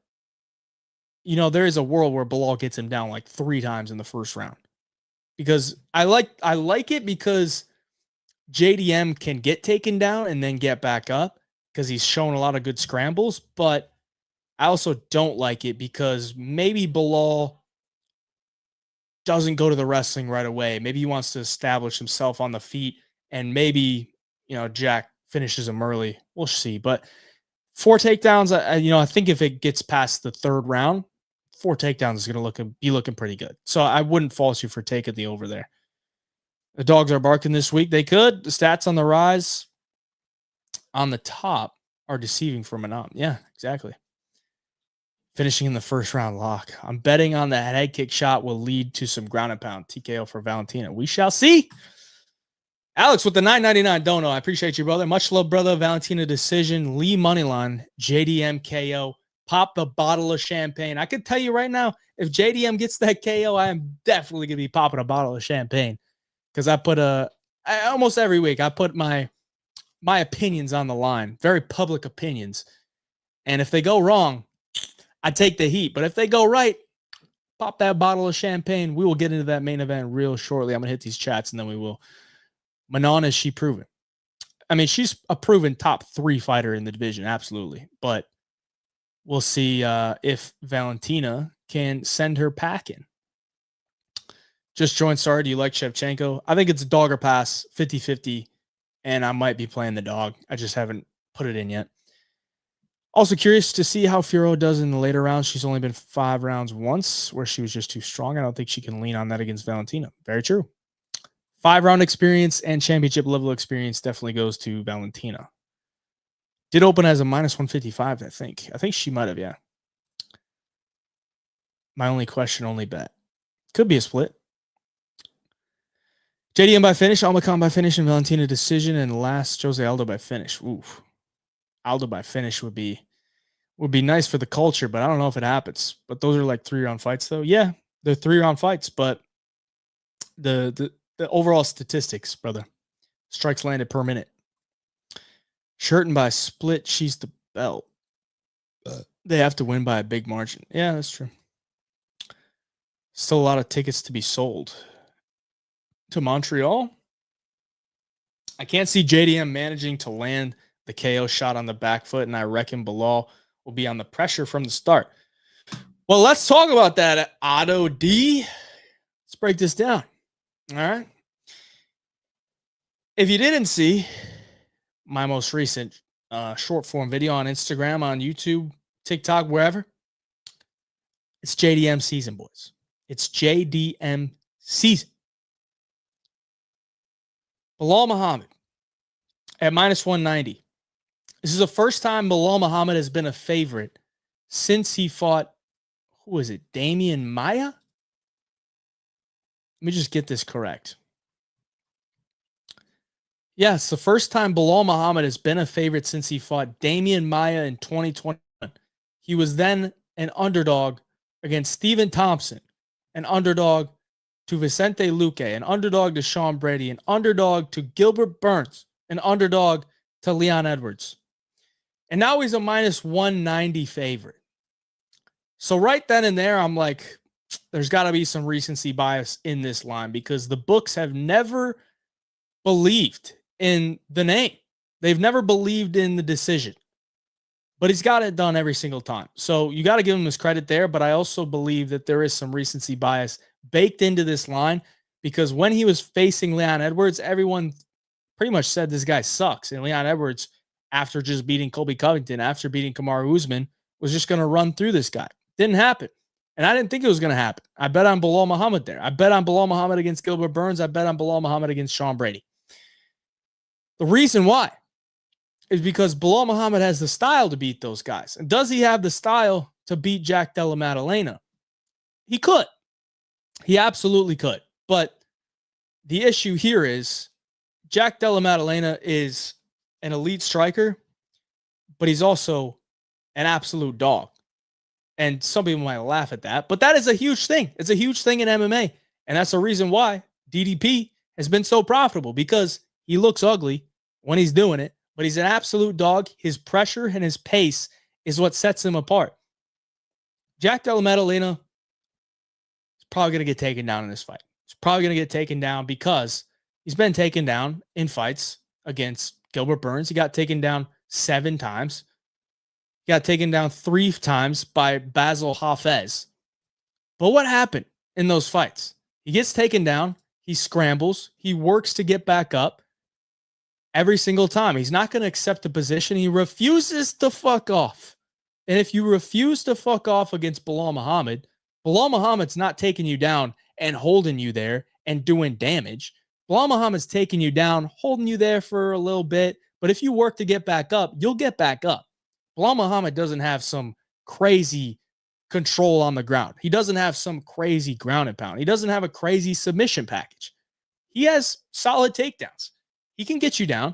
there is a world where Barriault gets him down like 3 times in the first round. Because I like it because JDM can get taken down and then get back up because he's shown a lot of good scrambles, but I also don't like it because maybe Barriault doesn't go to the wrestling right away. Maybe he wants to establish himself on the feet and maybe, Jack finishes him early. We'll see. But 4 takedowns, I think if it gets past the 3rd round, 4 takedowns is going to be looking pretty good. So I wouldn't fault you for taking the over there. The dogs are barking this week. They could. The stats on the rise on the top are deceiving for Manon. Yeah, exactly. Finishing in the first round lock. I'm betting on that head kick shot will lead to some ground and pound. TKO for Valentina. We shall see. Alex with the $9.99 dono. I appreciate you, brother. Much love, brother. Valentina decision. Lee moneyline. JDM KO. Pop the bottle of champagne. I could tell you right now, if JDM gets that KO, I am definitely going to be popping a bottle of champagne. Because almost every week, I put my opinions on the line. Very public opinions. And if they go wrong, I take the heat. But if they go right, pop that bottle of champagne. We will get into that main event real shortly. I'm going to hit these chats and then we will. Manon, is she proven? I mean, she's a proven top 3 fighter in the division. Absolutely. But we'll see if Valentina can send her packing. Just joined. Sorry, do you like Shevchenko? I think it's a dog or pass, 50-50, and I might be playing the dog. I just haven't put it in yet. Also curious to see how Fiorot does in the later rounds. She's only been 5 rounds once where she was just too strong. I don't think she can lean on that against Valentina. Very true. 5-round experience and championship level experience definitely goes to Valentina. Did open as a -155, I think. I think she might have, yeah. My only question, only bet. Could be a split. JDM by finish, Almakhan by finish, and Valentina decision, and last Jose Aldo by finish. Oof. Aldo by finish would be nice for the culture, but I don't know if it happens. But those are like 3-round fights, though. Yeah, they're 3-round fights, but the overall statistics, brother. Strikes landed per minute. Shirton by split, she's the belt. They have to win by a big margin. Yeah, that's true. Still a lot of tickets to be sold. To Montreal. I can't see JDM managing to land the KO shot on the back foot, and I reckon Barriault will be on the pressure from the start. Well, let's talk about that, Otto D. Let's break this down. All right. If you didn't see my most recent short form video on Instagram, on YouTube, TikTok, wherever, it's JDM season, boys. It's JDM season. Belal Muhammad at -190. This is the first time Belal Muhammad has been a favorite since he fought, who was it, Damian Maia? Let me just get this correct. Yes, the first time Belal Muhammad has been a favorite since he fought Damian Maia in 2021. He was then an underdog against Stephen Thompson, an underdog to Vicente Luque, an underdog to Sean Brady, an underdog to Gilbert Burns, an underdog to Leon Edwards. And now he's a -190 favorite. So right then and there, I'm like, there's got to be some recency bias in this line because the books have never believed in the name. They've never believed in the decision. But he's got it done every single time. So you got to give him his credit there. But I also believe that there is some recency bias baked into this line because when he was facing Leon Edwards, everyone pretty much said this guy sucks. And Leon Edwards, after just beating Colby Covington, after beating Kamaru Usman, was just going to run through this guy. Didn't happen. And I didn't think it was going to happen. I bet on Belal Muhammad there. I bet on Belal Muhammad against Gilbert Burns. I bet on Belal Muhammad against Sean Brady. The reason why is because Belal Muhammad has the style to beat those guys. And does he have the style to beat Jack Della Maddalena? He could. He absolutely could. But the issue here is Jack Della Maddalena is an elite striker, but he's also an absolute dog. And some people might laugh at that, but that is a huge thing. It's a huge thing in MMA. And that's the reason why DDP has been so profitable, because he looks ugly when he's doing it, but he's an absolute dog. His pressure and his pace is what sets him apart. Jack Della Maddalena is probably going to get taken down in this fight. He's probably going to get taken down because he's been taken down in fights against Gilbert Burns. He got taken down 7 times. He got taken down 3 times by Basil Hafez. But what happened in those fights? He gets taken down. He scrambles. He works to get back up every single time. He's not going to accept the position. He refuses to fuck off. And if you refuse to fuck off against Belal Muhammad's not taking you down and holding you there and doing damage. Belal Muhammad's taking you down, holding you there for a little bit. But if you work to get back up, you'll get back up. Belal Muhammad doesn't have some crazy control on the ground. He doesn't have some crazy ground and pound. He doesn't have a crazy submission package. He has solid takedowns. He can get you down.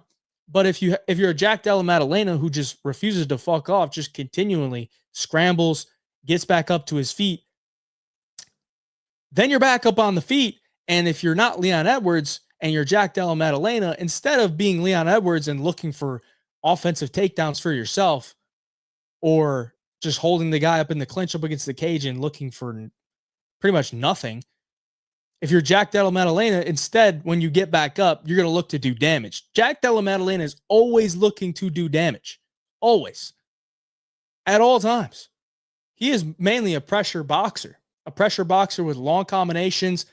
But if you're a Jack Della Maddalena who just refuses to fuck off, just continually scrambles, gets back up to his feet, then you're back up on the feet. And if you're not Leon Edwards and you're Jack Della Maddalena, instead of being Leon Edwards and looking for offensive takedowns for yourself, or just holding the guy up in the clinch up against the cage and looking for pretty much nothing, if you're Jack Della Maddalena, instead, when you get back up, you're going to look to do damage. Jack Della Maddalena is always looking to do damage. Always. At all times. He is mainly a pressure boxer. A pressure boxer with long combinations,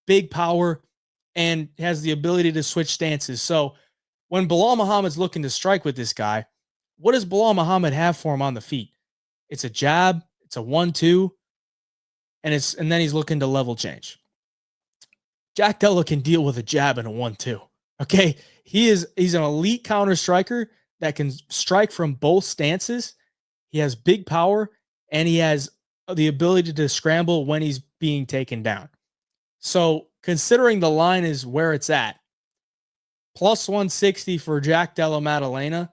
big power, and has the ability to switch stances. So when Belal Muhammad's looking to strike with this guy, what does Belal Muhammad have for him on the feet? It's a jab, it's a 1-2, and then he's looking to level change. Jack Della can deal with a jab and a 1-2. Okay? He's an elite counter striker that can strike from both stances. He has big power, and he has the ability to scramble when he's being taken down. So, considering the line is where it's at, plus 160 for Jack Della Maddalena,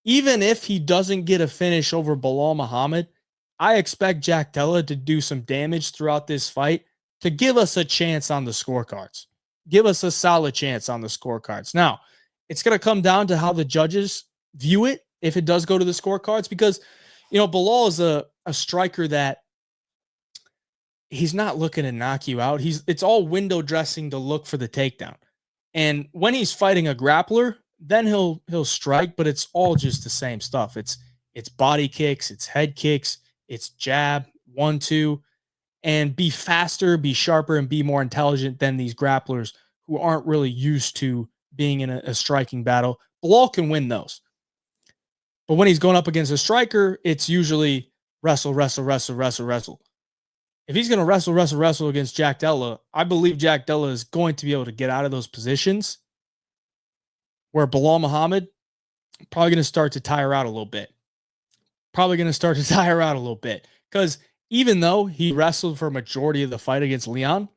even if he doesn't get a finish over Belal Muhammad, I expect Jack Della to do some damage throughout this fight to give us a chance on the scorecards. Give us a solid chance on the scorecards. Now, it's going to come down to how the judges view it if it does go to the scorecards, because, Belal is a striker that he's not looking to knock you out. It's all window dressing to look for the takedown. And when he's fighting a grappler, then he'll strike, but it's all just the same stuff. It's body kicks, it's head kicks, it's jab, 1-2, and be faster, be sharper, and be more intelligent than these grapplers who aren't really used to being in a striking battle. Belal can win those. But when he's going up against a striker, it's usually wrestle, wrestle, wrestle, wrestle, wrestle. If he's going to wrestle, wrestle, wrestle against Jack Della, I believe Jack Della is going to be able to get out of those positions where Belal Muhammad probably going to start to tire out a little bit. Because even though he wrestled for a majority of the fight against Leon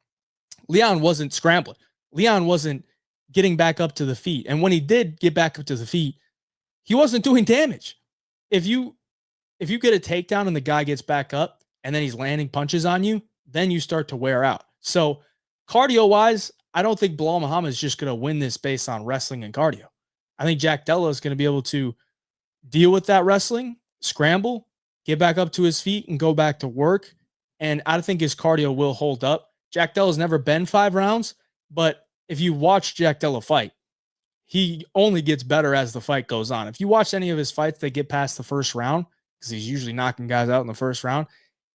wasn't scrambling. Leon wasn't getting back up to the feet. And when he did get back up to the feet, he wasn't doing damage. If you get a takedown and the guy gets back up and then he's landing punches on you, then you start to wear out. So cardio-wise, I don't think Belal Muhammad is just going to win this based on wrestling and cardio. I think Jack Della is going to be able to deal with that wrestling, scramble, get back up to his feet, and go back to work. And I think his cardio will hold up. Jack Della's never been 5 rounds, but if you watch Jack Della fight, he only gets better as the fight goes on. If you watch any of his fights that get past the first round, because he's usually knocking guys out in the first round,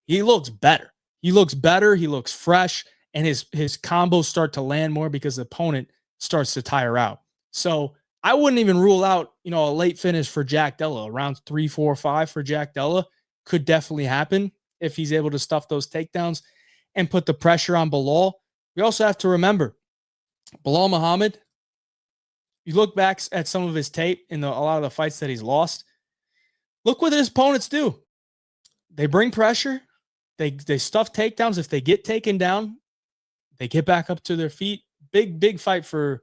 he looks better. He looks fresh, and his combos start to land more because the opponent starts to tire out. So I wouldn't even rule out, a late finish for Jack Della. Around 3, 4, 5 for Jack Della could definitely happen. if he's able to stuff those takedowns and put the pressure on Barriault. We also have to remember, Belal Muhammad, you look back at some of his tape in a lot of the fights that he's lost, look what his opponents do. They bring pressure. They stuff takedowns. If they get taken down, they get back up to their feet. Big fight for,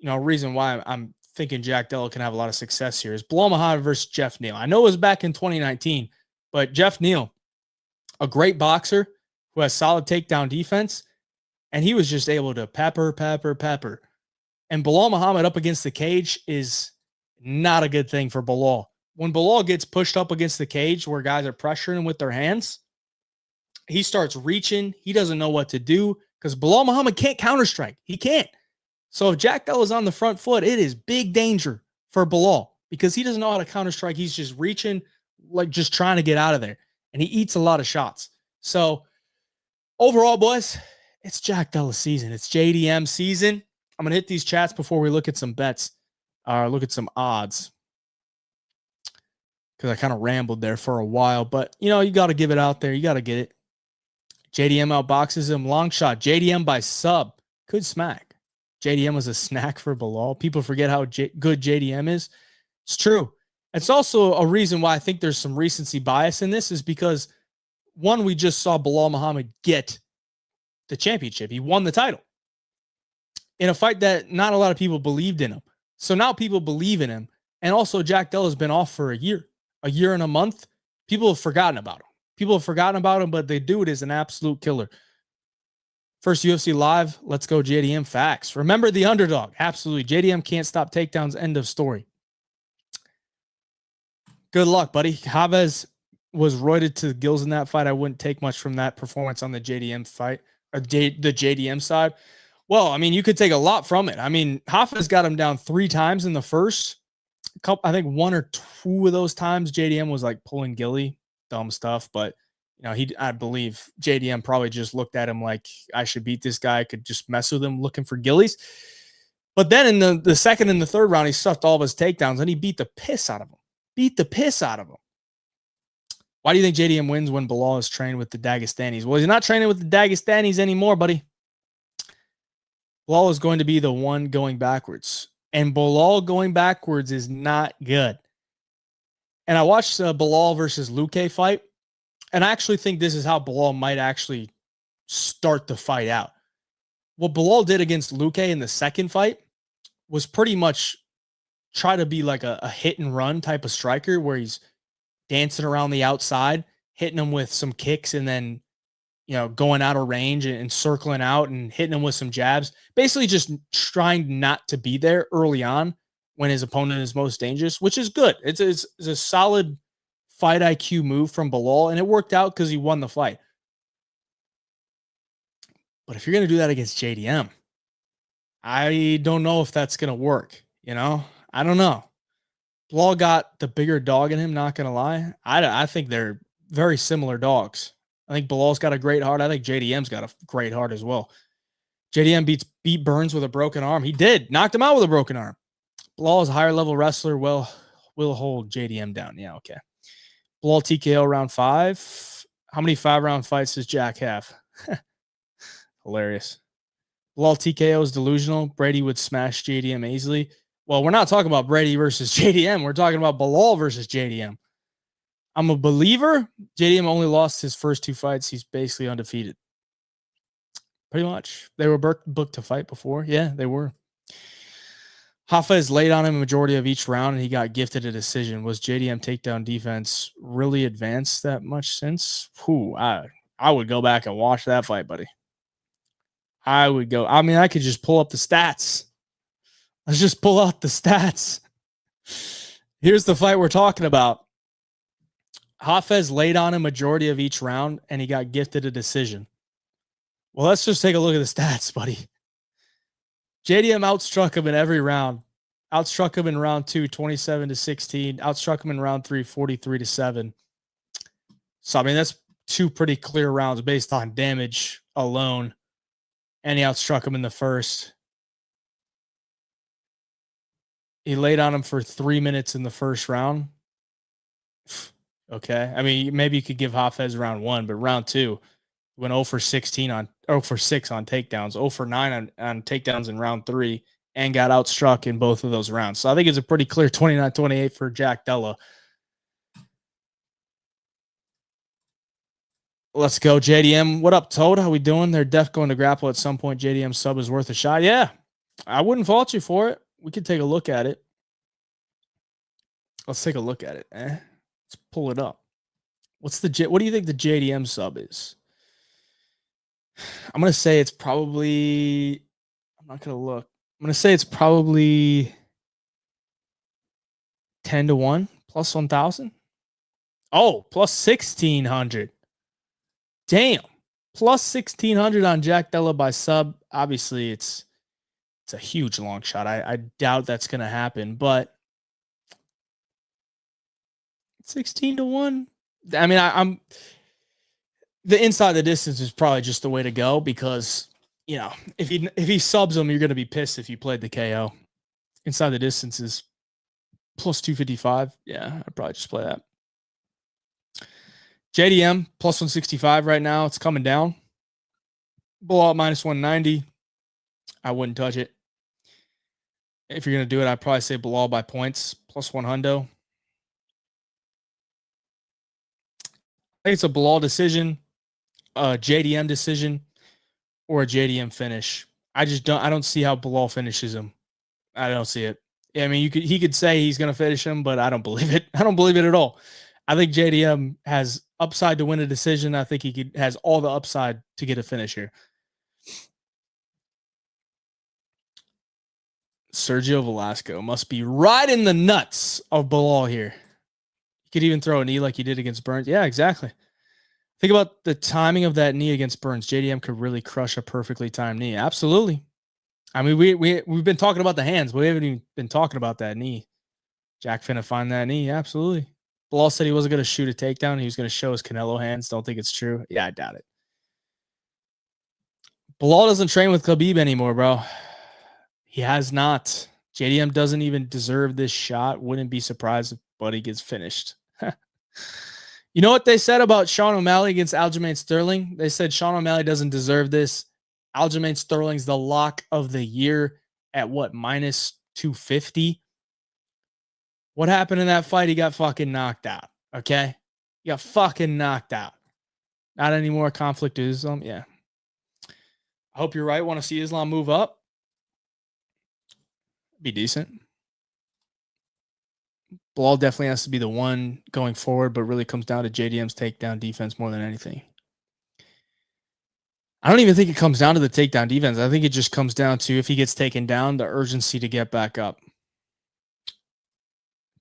a reason why I'm thinking Jack Della can have a lot of success here is Belal Muhammad versus Jeff Neal. I know it was back in 2019, but Jeff Neal, a great boxer who has solid takedown defense, and he was just able to pepper. And Belal Muhammad up against the cage is not a good thing for Belal. When Belal gets pushed up against the cage where guys are pressuring him with their hands, he starts reaching. He doesn't know what to do because Belal Muhammad can't counterstrike. He can't. So if Jack Della's on the front foot, it is big danger for Belal because he doesn't know how to counterstrike. He's just reaching, like just trying to get out of there. And he eats a lot of shots. So overall, boys, it's Jack Della season. It's JDM season. I'm going to hit these chats before we look at some bets or look at some odds. Because I kind of rambled there for a while. But, you got to give it out there. You got to get it. JDM outboxes him. Long shot. JDM by sub. Good smack. JDM was a snack for Belal. People forget how good JDM is. It's true. It's also a reason why I think there's some recency bias in this is because, one, we just saw Belal Muhammad get the championship. He won the title in a fight that not a lot of people believed in him. So now people believe in him. And also Jack Della's been off for a year and a month. People have forgotten about him. But the dude is an absolute killer. First UFC live. Let's go JDM facts. Remember the underdog. Absolutely. JDM can't stop takedowns. End of story. Good luck, buddy. Chavez was roided to the gills in that fight. I wouldn't take much from that performance on the JDM fight or the JDM side. Well, I mean, you could take a lot from it. I mean, Chavez got him down 3 times in the first couple. I think 1 or 2 of those times JDM was like pulling gilly, dumb stuff. But I believe JDM probably just looked at him like I should beat this guy. I could just mess with him looking for gillies. But then in the second and the third round, he stuffed all of his takedowns and he beat the piss out of him. Why do you think JDM wins when Belal is trained with the Dagestanis? Well, he's not training with the Dagestanis anymore, buddy. Belal is going to be the one going backwards. And Belal going backwards is not good. And I watched Belal versus Luque fight. And I actually think this is how Belal might actually start the fight out. What Belal did against Luque in the second fight was pretty much try to be like a hit and run type of striker where he's dancing around the outside, hitting him with some kicks and then, going out of range and circling out and hitting him with some jabs. Basically just trying not to be there early on when his opponent is most dangerous, which is good. It's a solid fight IQ move from Belal, and it worked out because he won the fight. But if you're going to do that against JDM, I don't know if that's going to work. I don't know. Belal got the bigger dog in him, not going to lie. I think they're very similar dogs. I think Bilal's got a great heart. I think JDM's got a great heart as well. JDM beat Burns with a broken arm. He did. Knocked him out with a broken arm. Belal is a higher level wrestler. Well, will hold JDM down. Yeah, okay. Belal TKO round 5. How many 5-round fights does Jack have? Hilarious. Belal TKO is delusional. Brady would smash JDM easily. Well, we're not talking about Brady versus JDM. We're talking about Belal versus JDM. I'm a believer. JDM only lost his first 2 fights. He's basically undefeated. Pretty much. They were booked to fight before. Yeah, they were. Hafez laid on him a majority of each round, and he got gifted a decision. Was JDM takedown defense really advanced that much since? I would go back and watch that fight, buddy. I would go. I mean, I could just pull up the stats. Let's just pull out the stats. Here's the fight we're talking about. Hafez laid on him majority of each round, and he got gifted a decision. Well, let's just take a look at the stats, buddy. JDM outstruck him in every round. Outstruck him in round 2, 27-16. Outstruck him in round 3, 43-7. So, I mean, that's 2 pretty clear rounds based on damage alone. And he outstruck him in the first. He laid on him for 3 minutes in the first round. Okay. I mean, maybe you could give Hafez round 1, but round 2 went 0 for 16 on 0 for 6 on takedowns, 0 for 9 on takedowns in round 3, and got outstruck in both of those rounds. So I think it's a pretty clear 29-28 for Jack Della. Let's go, JDM. What up, Toad? How we doing? They're def going to grapple at some point. JDM sub is worth a shot. Yeah, I wouldn't fault you for it. We could take a look at it. Let's take a look at it. Let's pull it up. What do you think the JDM sub is? I'm gonna say it's probably. I'm not gonna look. I'm gonna say it's probably 10-1 plus 1,000. Oh, plus 1,600. Damn, plus 1,600 on Jack Della by sub. Obviously, it's a huge long shot. I doubt that's gonna happen, but 16-1. I mean, I'm the inside the distance is probably just the way to go because if he subs him, you're gonna be pissed if you played the KO. Inside the distance is plus 255. Yeah, I'd probably just play that. JDM plus 165 right now. It's coming down. Blowout minus 190. I wouldn't touch it. If you're gonna do it, I'd probably say Bilal by points plus 100. I think it's a Bilal decision, a JDM decision, or a JDM finish. I don't see how Bilal finishes him. I don't see it. I mean, he could say he's going to finish him, but I don't believe it. I don't believe it at all. I think JDM has upside to win a decision. I think he has all the upside to get a finish here. Sergio Velasco must be right in the nuts of Bilal here. He could even throw a knee like he did against Burns. Yeah, exactly. Think about the timing of that knee against Burns. JDM could really crush a perfectly timed knee. Absolutely. I mean, we've been talking about the hands, but we haven't even been talking about that knee. Jack finna find that knee. Absolutely. Bilal said he wasn't going to shoot a takedown. He was going to show his Canelo hands. Don't think it's true. Yeah, I doubt it. Bilal doesn't train with Khabib anymore, bro. He has not. JDM doesn't even deserve this shot. Wouldn't be surprised if Buddy gets finished. You know what they said about Sean O'Malley against Aljamain Sterling? They said Sean O'Malley doesn't deserve this. Aljamain Sterling's the lock of the year at what, minus 250? What happened in that fight? He got fucking knocked out. Okay? He got fucking knocked out. Not any more conflict with Islam. Yeah. I hope you're right. Want to see Islam move up? Be decent. Bilal definitely has to be the one going forward, but really comes down to JDM's takedown defense more than anything. I don't even think it comes down to the takedown defense. I think it just comes down to if he gets taken down, the urgency to get back up.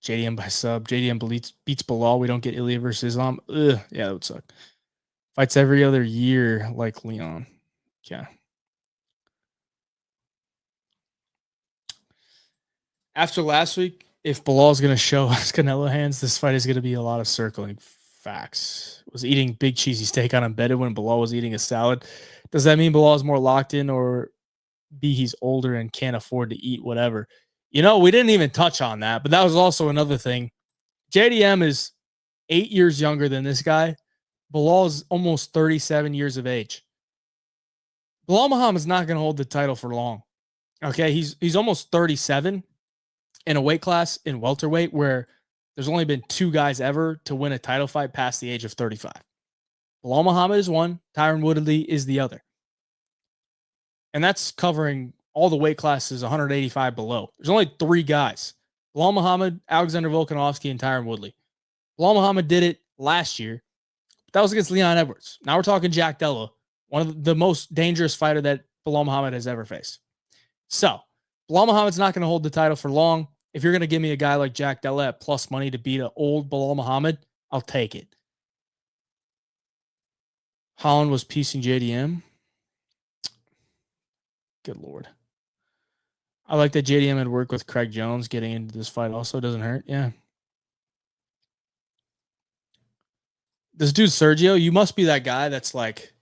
JDM by sub. JDM beats Bilal. We don't get Ilya versus Islam. Ugh, yeah, that would suck. Fights every other year like Leon. Yeah. After last week, if Bilal's going to show us Canelo hands, this fight is going to be a lot of circling. Facts. Was eating big cheesy steak on embedded when Bilal was eating a salad. Does that mean Bilal is more locked in, or B, he's older and can't afford to eat whatever? We didn't even touch on that, but that was also another thing. JDM is 8 years younger than this guy. Bilal is almost 37 years of age. Bilal Muhammad's not going to hold the title for long. Okay, he's almost 37 in a weight class in welterweight where there's only been 2 guys ever to win a title fight past the age of 35. Bilal Muhammad is one. Tyron Woodley is the other. And that's covering all the weight classes 185 below. There's only 3 guys. Bilal Muhammad, Alexander Volkanovski, and Tyron Woodley. Bilal Muhammad did it last year. But that was against Leon Edwards. Now we're talking Jack Della, one of the most dangerous fighter that Bilal Muhammad has ever faced. So, Bilal Muhammad's not going to hold the title for long. If you're going to give me a guy like Jack Della at plus money to beat an old Bilal Muhammad, I'll take it. Holland was piecing JDM. Good Lord. I like that JDM had worked with Craig Jones getting into this fight also. Doesn't hurt. Yeah. This dude, Sergio, you must be that guy that's like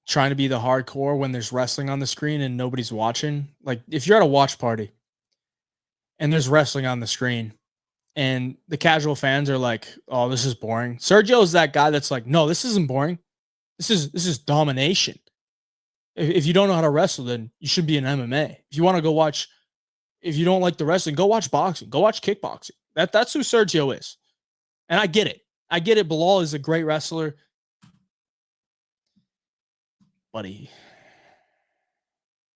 trying to be the hardcore when there's wrestling on the screen and nobody's watching. Like if you're at a watch party and there's wrestling on the screen and the casual fans are like, "Oh, this is boring." Sergio is that guy that's like, "No, this isn't boring. This is domination. If you don't know how to wrestle, then you should be in MMA. If you want to go watch, if you don't like the wrestling, go watch boxing. Go watch kickboxing. That's who Sergio is." And I get it. I get it. Bilal is a great wrestler, buddy.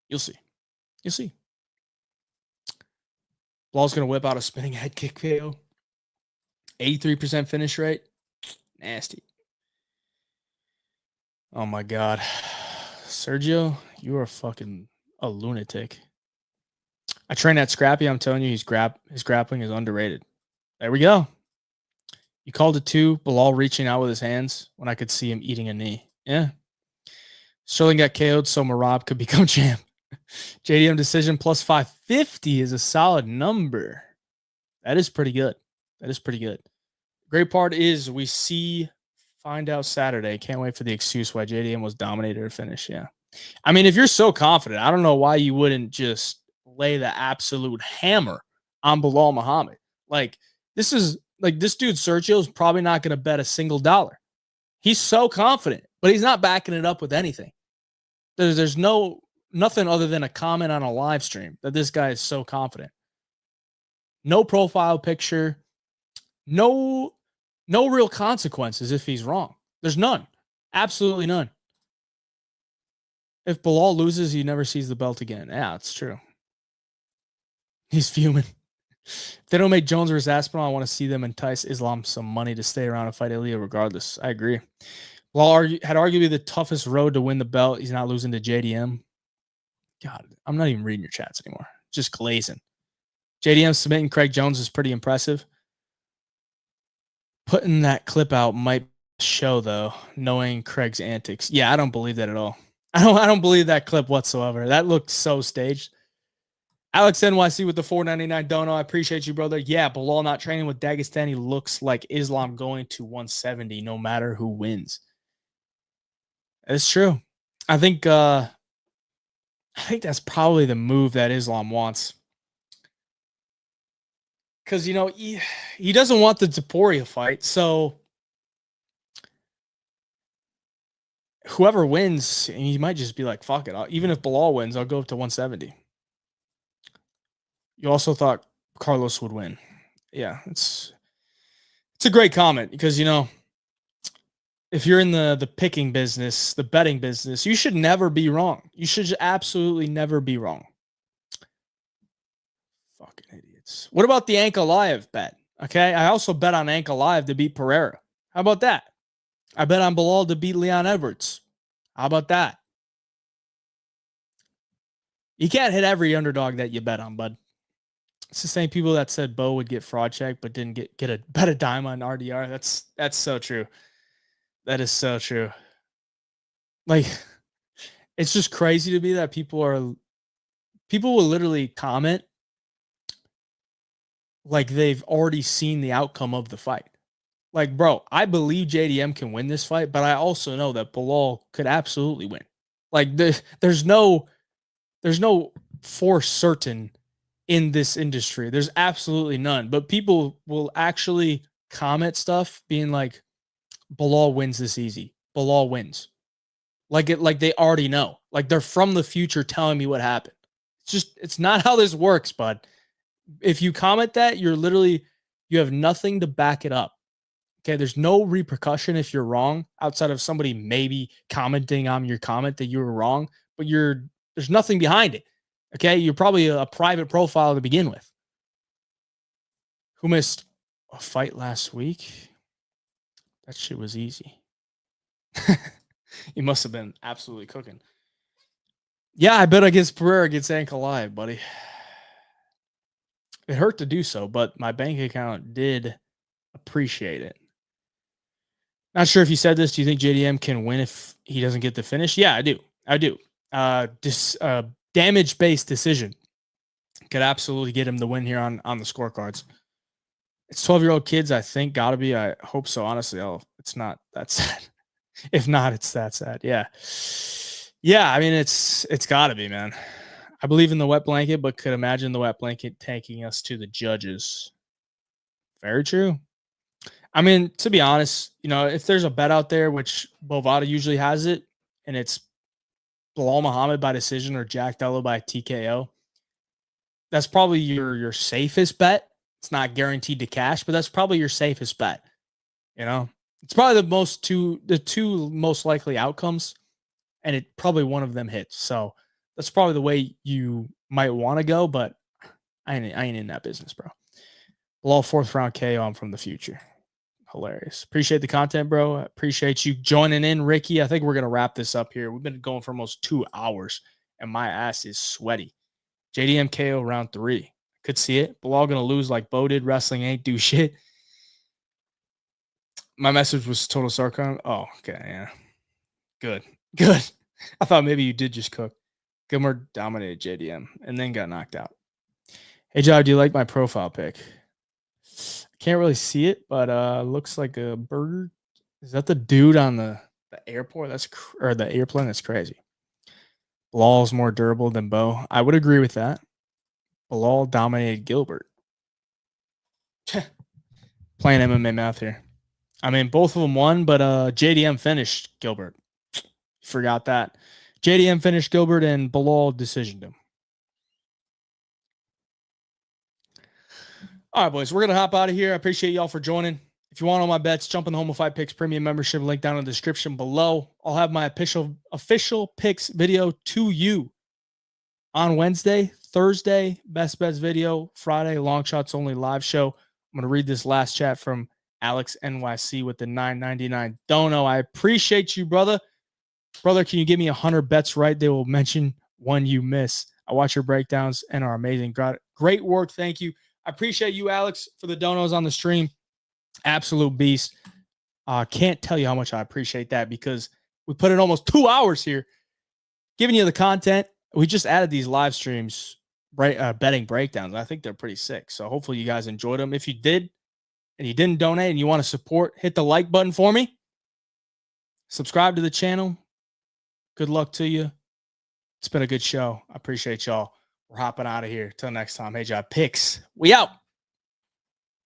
You'll see. You'll see. Bilal's gonna whip out a spinning head kick KO. 83% finish rate. Nasty. Oh my God. Sergio, you are fucking a lunatic. I train at Scrappy. I'm telling you, his grappling is underrated. There we go. You called it too. Bilal reaching out with his hands when I could see him eating a knee. Yeah. Sterling got KO'd, so Marab could become champ. JDM decision plus 550 is a solid number. That is pretty good. That is pretty good. Great part is we find out Saturday. Can't wait for the excuse why JDM was dominated or finish. Yeah. I mean, if you're so confident, I don't know why you wouldn't just lay the absolute hammer on Bilal Muhammad. Like, this dude Sergio is probably not going to bet a single dollar. He's so confident, but he's not backing it up with anything. There's nothing other than a comment on a live stream that this guy is so confident. No profile picture, no real consequences if he's wrong. There's none. Absolutely none. If Bilal loses, he never sees the belt again. Yeah, it's true. He's fuming. If they don't make Jones versus Aspinall, I want to see them entice Islam some money to stay around and fight Ilya regardless. I agree. Bilal had arguably the toughest road to win the belt. He's not losing to JDM. God, I'm not even reading your chats anymore. Just glazing. JDM submitting Craig Jones is pretty impressive. Putting that clip out might show, though, knowing Craig's antics. Yeah, I don't believe that at all. I don't believe that clip whatsoever. That looked so staged. Alex NYC with the $4.99 dono. I appreciate you, brother. Yeah, Bilal not training with Dagestani looks like Islam going to 170 no matter who wins. It's true. I think that's probably the move that Islam wants. Because, he doesn't want the Topuria fight. So whoever wins, he might just be like, fuck it. Even if Bilal wins, I'll go up to 170. You also thought Carlos would win. Yeah, it's a great comment because, if you're in the picking business, the betting business, you should never be wrong. You should absolutely never be wrong. Fucking idiots. What about the Ankalaev bet? Okay, I also bet on Ankalaev to beat Pereira. How about that? I bet on Bilal to beat Leon Edwards. How about that? You can't hit every underdog that you bet on, bud. It's the same people that said Bo would get fraud check but didn't bet a dime on RDR. That's so true. That is so true. Like, it's just crazy to me that people will literally comment like they've already seen the outcome of the fight. Like, bro, I believe JDM can win this fight, but I also know that Bilal could absolutely win. Like, there's no for certain in this industry. There's absolutely none. But people will actually comment stuff being like, Bilal wins this easy. Bilal wins. Like they already know. Like, they're from the future telling me what happened. It's not how this works, bud. If you comment that, you have nothing to back it up. Okay, there's no repercussion if you're wrong outside of somebody maybe commenting on your comment that you were wrong, but there's nothing behind it. Okay, you're probably a private profile to begin with. Who missed a fight last week? That shit was easy. You must have been absolutely cooking. Yeah, I bet against Pereira against Ankalaev, buddy. It hurt to do so, but my bank account did appreciate it. Not sure if you said this. Do you think JDM can win if he doesn't get the finish? Yeah, I do. Damage-based decision could absolutely get him the win here on the scorecards. It's 12-year-old kids, I think. Gotta be. I hope so. Honestly, it's not that sad. If not, it's that sad. Yeah. Yeah, I mean, it's gotta be, man. I believe in the wet blanket, but could imagine the wet blanket taking us to the judges. Very true. I mean, to be honest, if there's a bet out there, which Bovada usually has it, and it's Bilal Muhammad by decision or Jack Della by TKO, that's probably your safest bet. It's not guaranteed to cash, but that's probably your safest bet. It's probably the two most likely outcomes, and it probably one of them hits. So that's probably the way you might want to go, but I ain't in that business, bro. Bilal 4th round KO. I'm from the future. Hilarious. Appreciate the content, bro. I appreciate you joining in, Ricky. I think we're gonna wrap this up here. We've been going for almost 2 hours, and my ass is sweaty. JDM KO round 3. Could see it. Bilal gonna lose like Bo did. Wrestling ain't do shit. My message was total sarcasm. Oh, okay, yeah. Good. I thought maybe you did just cook. Gilmer dominated JDM and then got knocked out. Hey, Joe, do you like my profile pic? Can't really see it, but looks like a burger. Is that the dude on the airport? Or the airplane? That's crazy. Bilal's more durable than Bo. I would agree with that. Bilal dominated Gilbert. Playing MMA math here. I mean, both of them won, but JDM finished Gilbert. Forgot that. JDM finished Gilbert and Bilal decisioned him. All right, boys, we're going to hop out of here. I appreciate y'all for joining. If you want all my bets, jump in the Home of Fight Picks premium membership link down in the description below. I'll have my official picks video to you on Wednesday, Thursday, best bets video, Friday, long shots only live show. I'm going to read this last chat from Alex NYC with the $9.99 dono. I appreciate you, brother. Brother, can you give me 100 bets right? They will mention one you miss. I watch your breakdowns and are amazing. Great work. Thank you. I appreciate you, Alex, for the donos on the stream. Absolute beast. Can't tell you how much I appreciate that because we put in almost 2 hours here giving you the content. We just added these live streams, betting breakdowns. I think they're pretty sick. So hopefully you guys enjoyed them. If you did and you didn't donate and you want to support, hit the like button for me. Subscribe to the channel. Good luck to you. It's been a good show. I appreciate y'all. We're hopping out of here. Till next time. Hey, Job Picks. We out.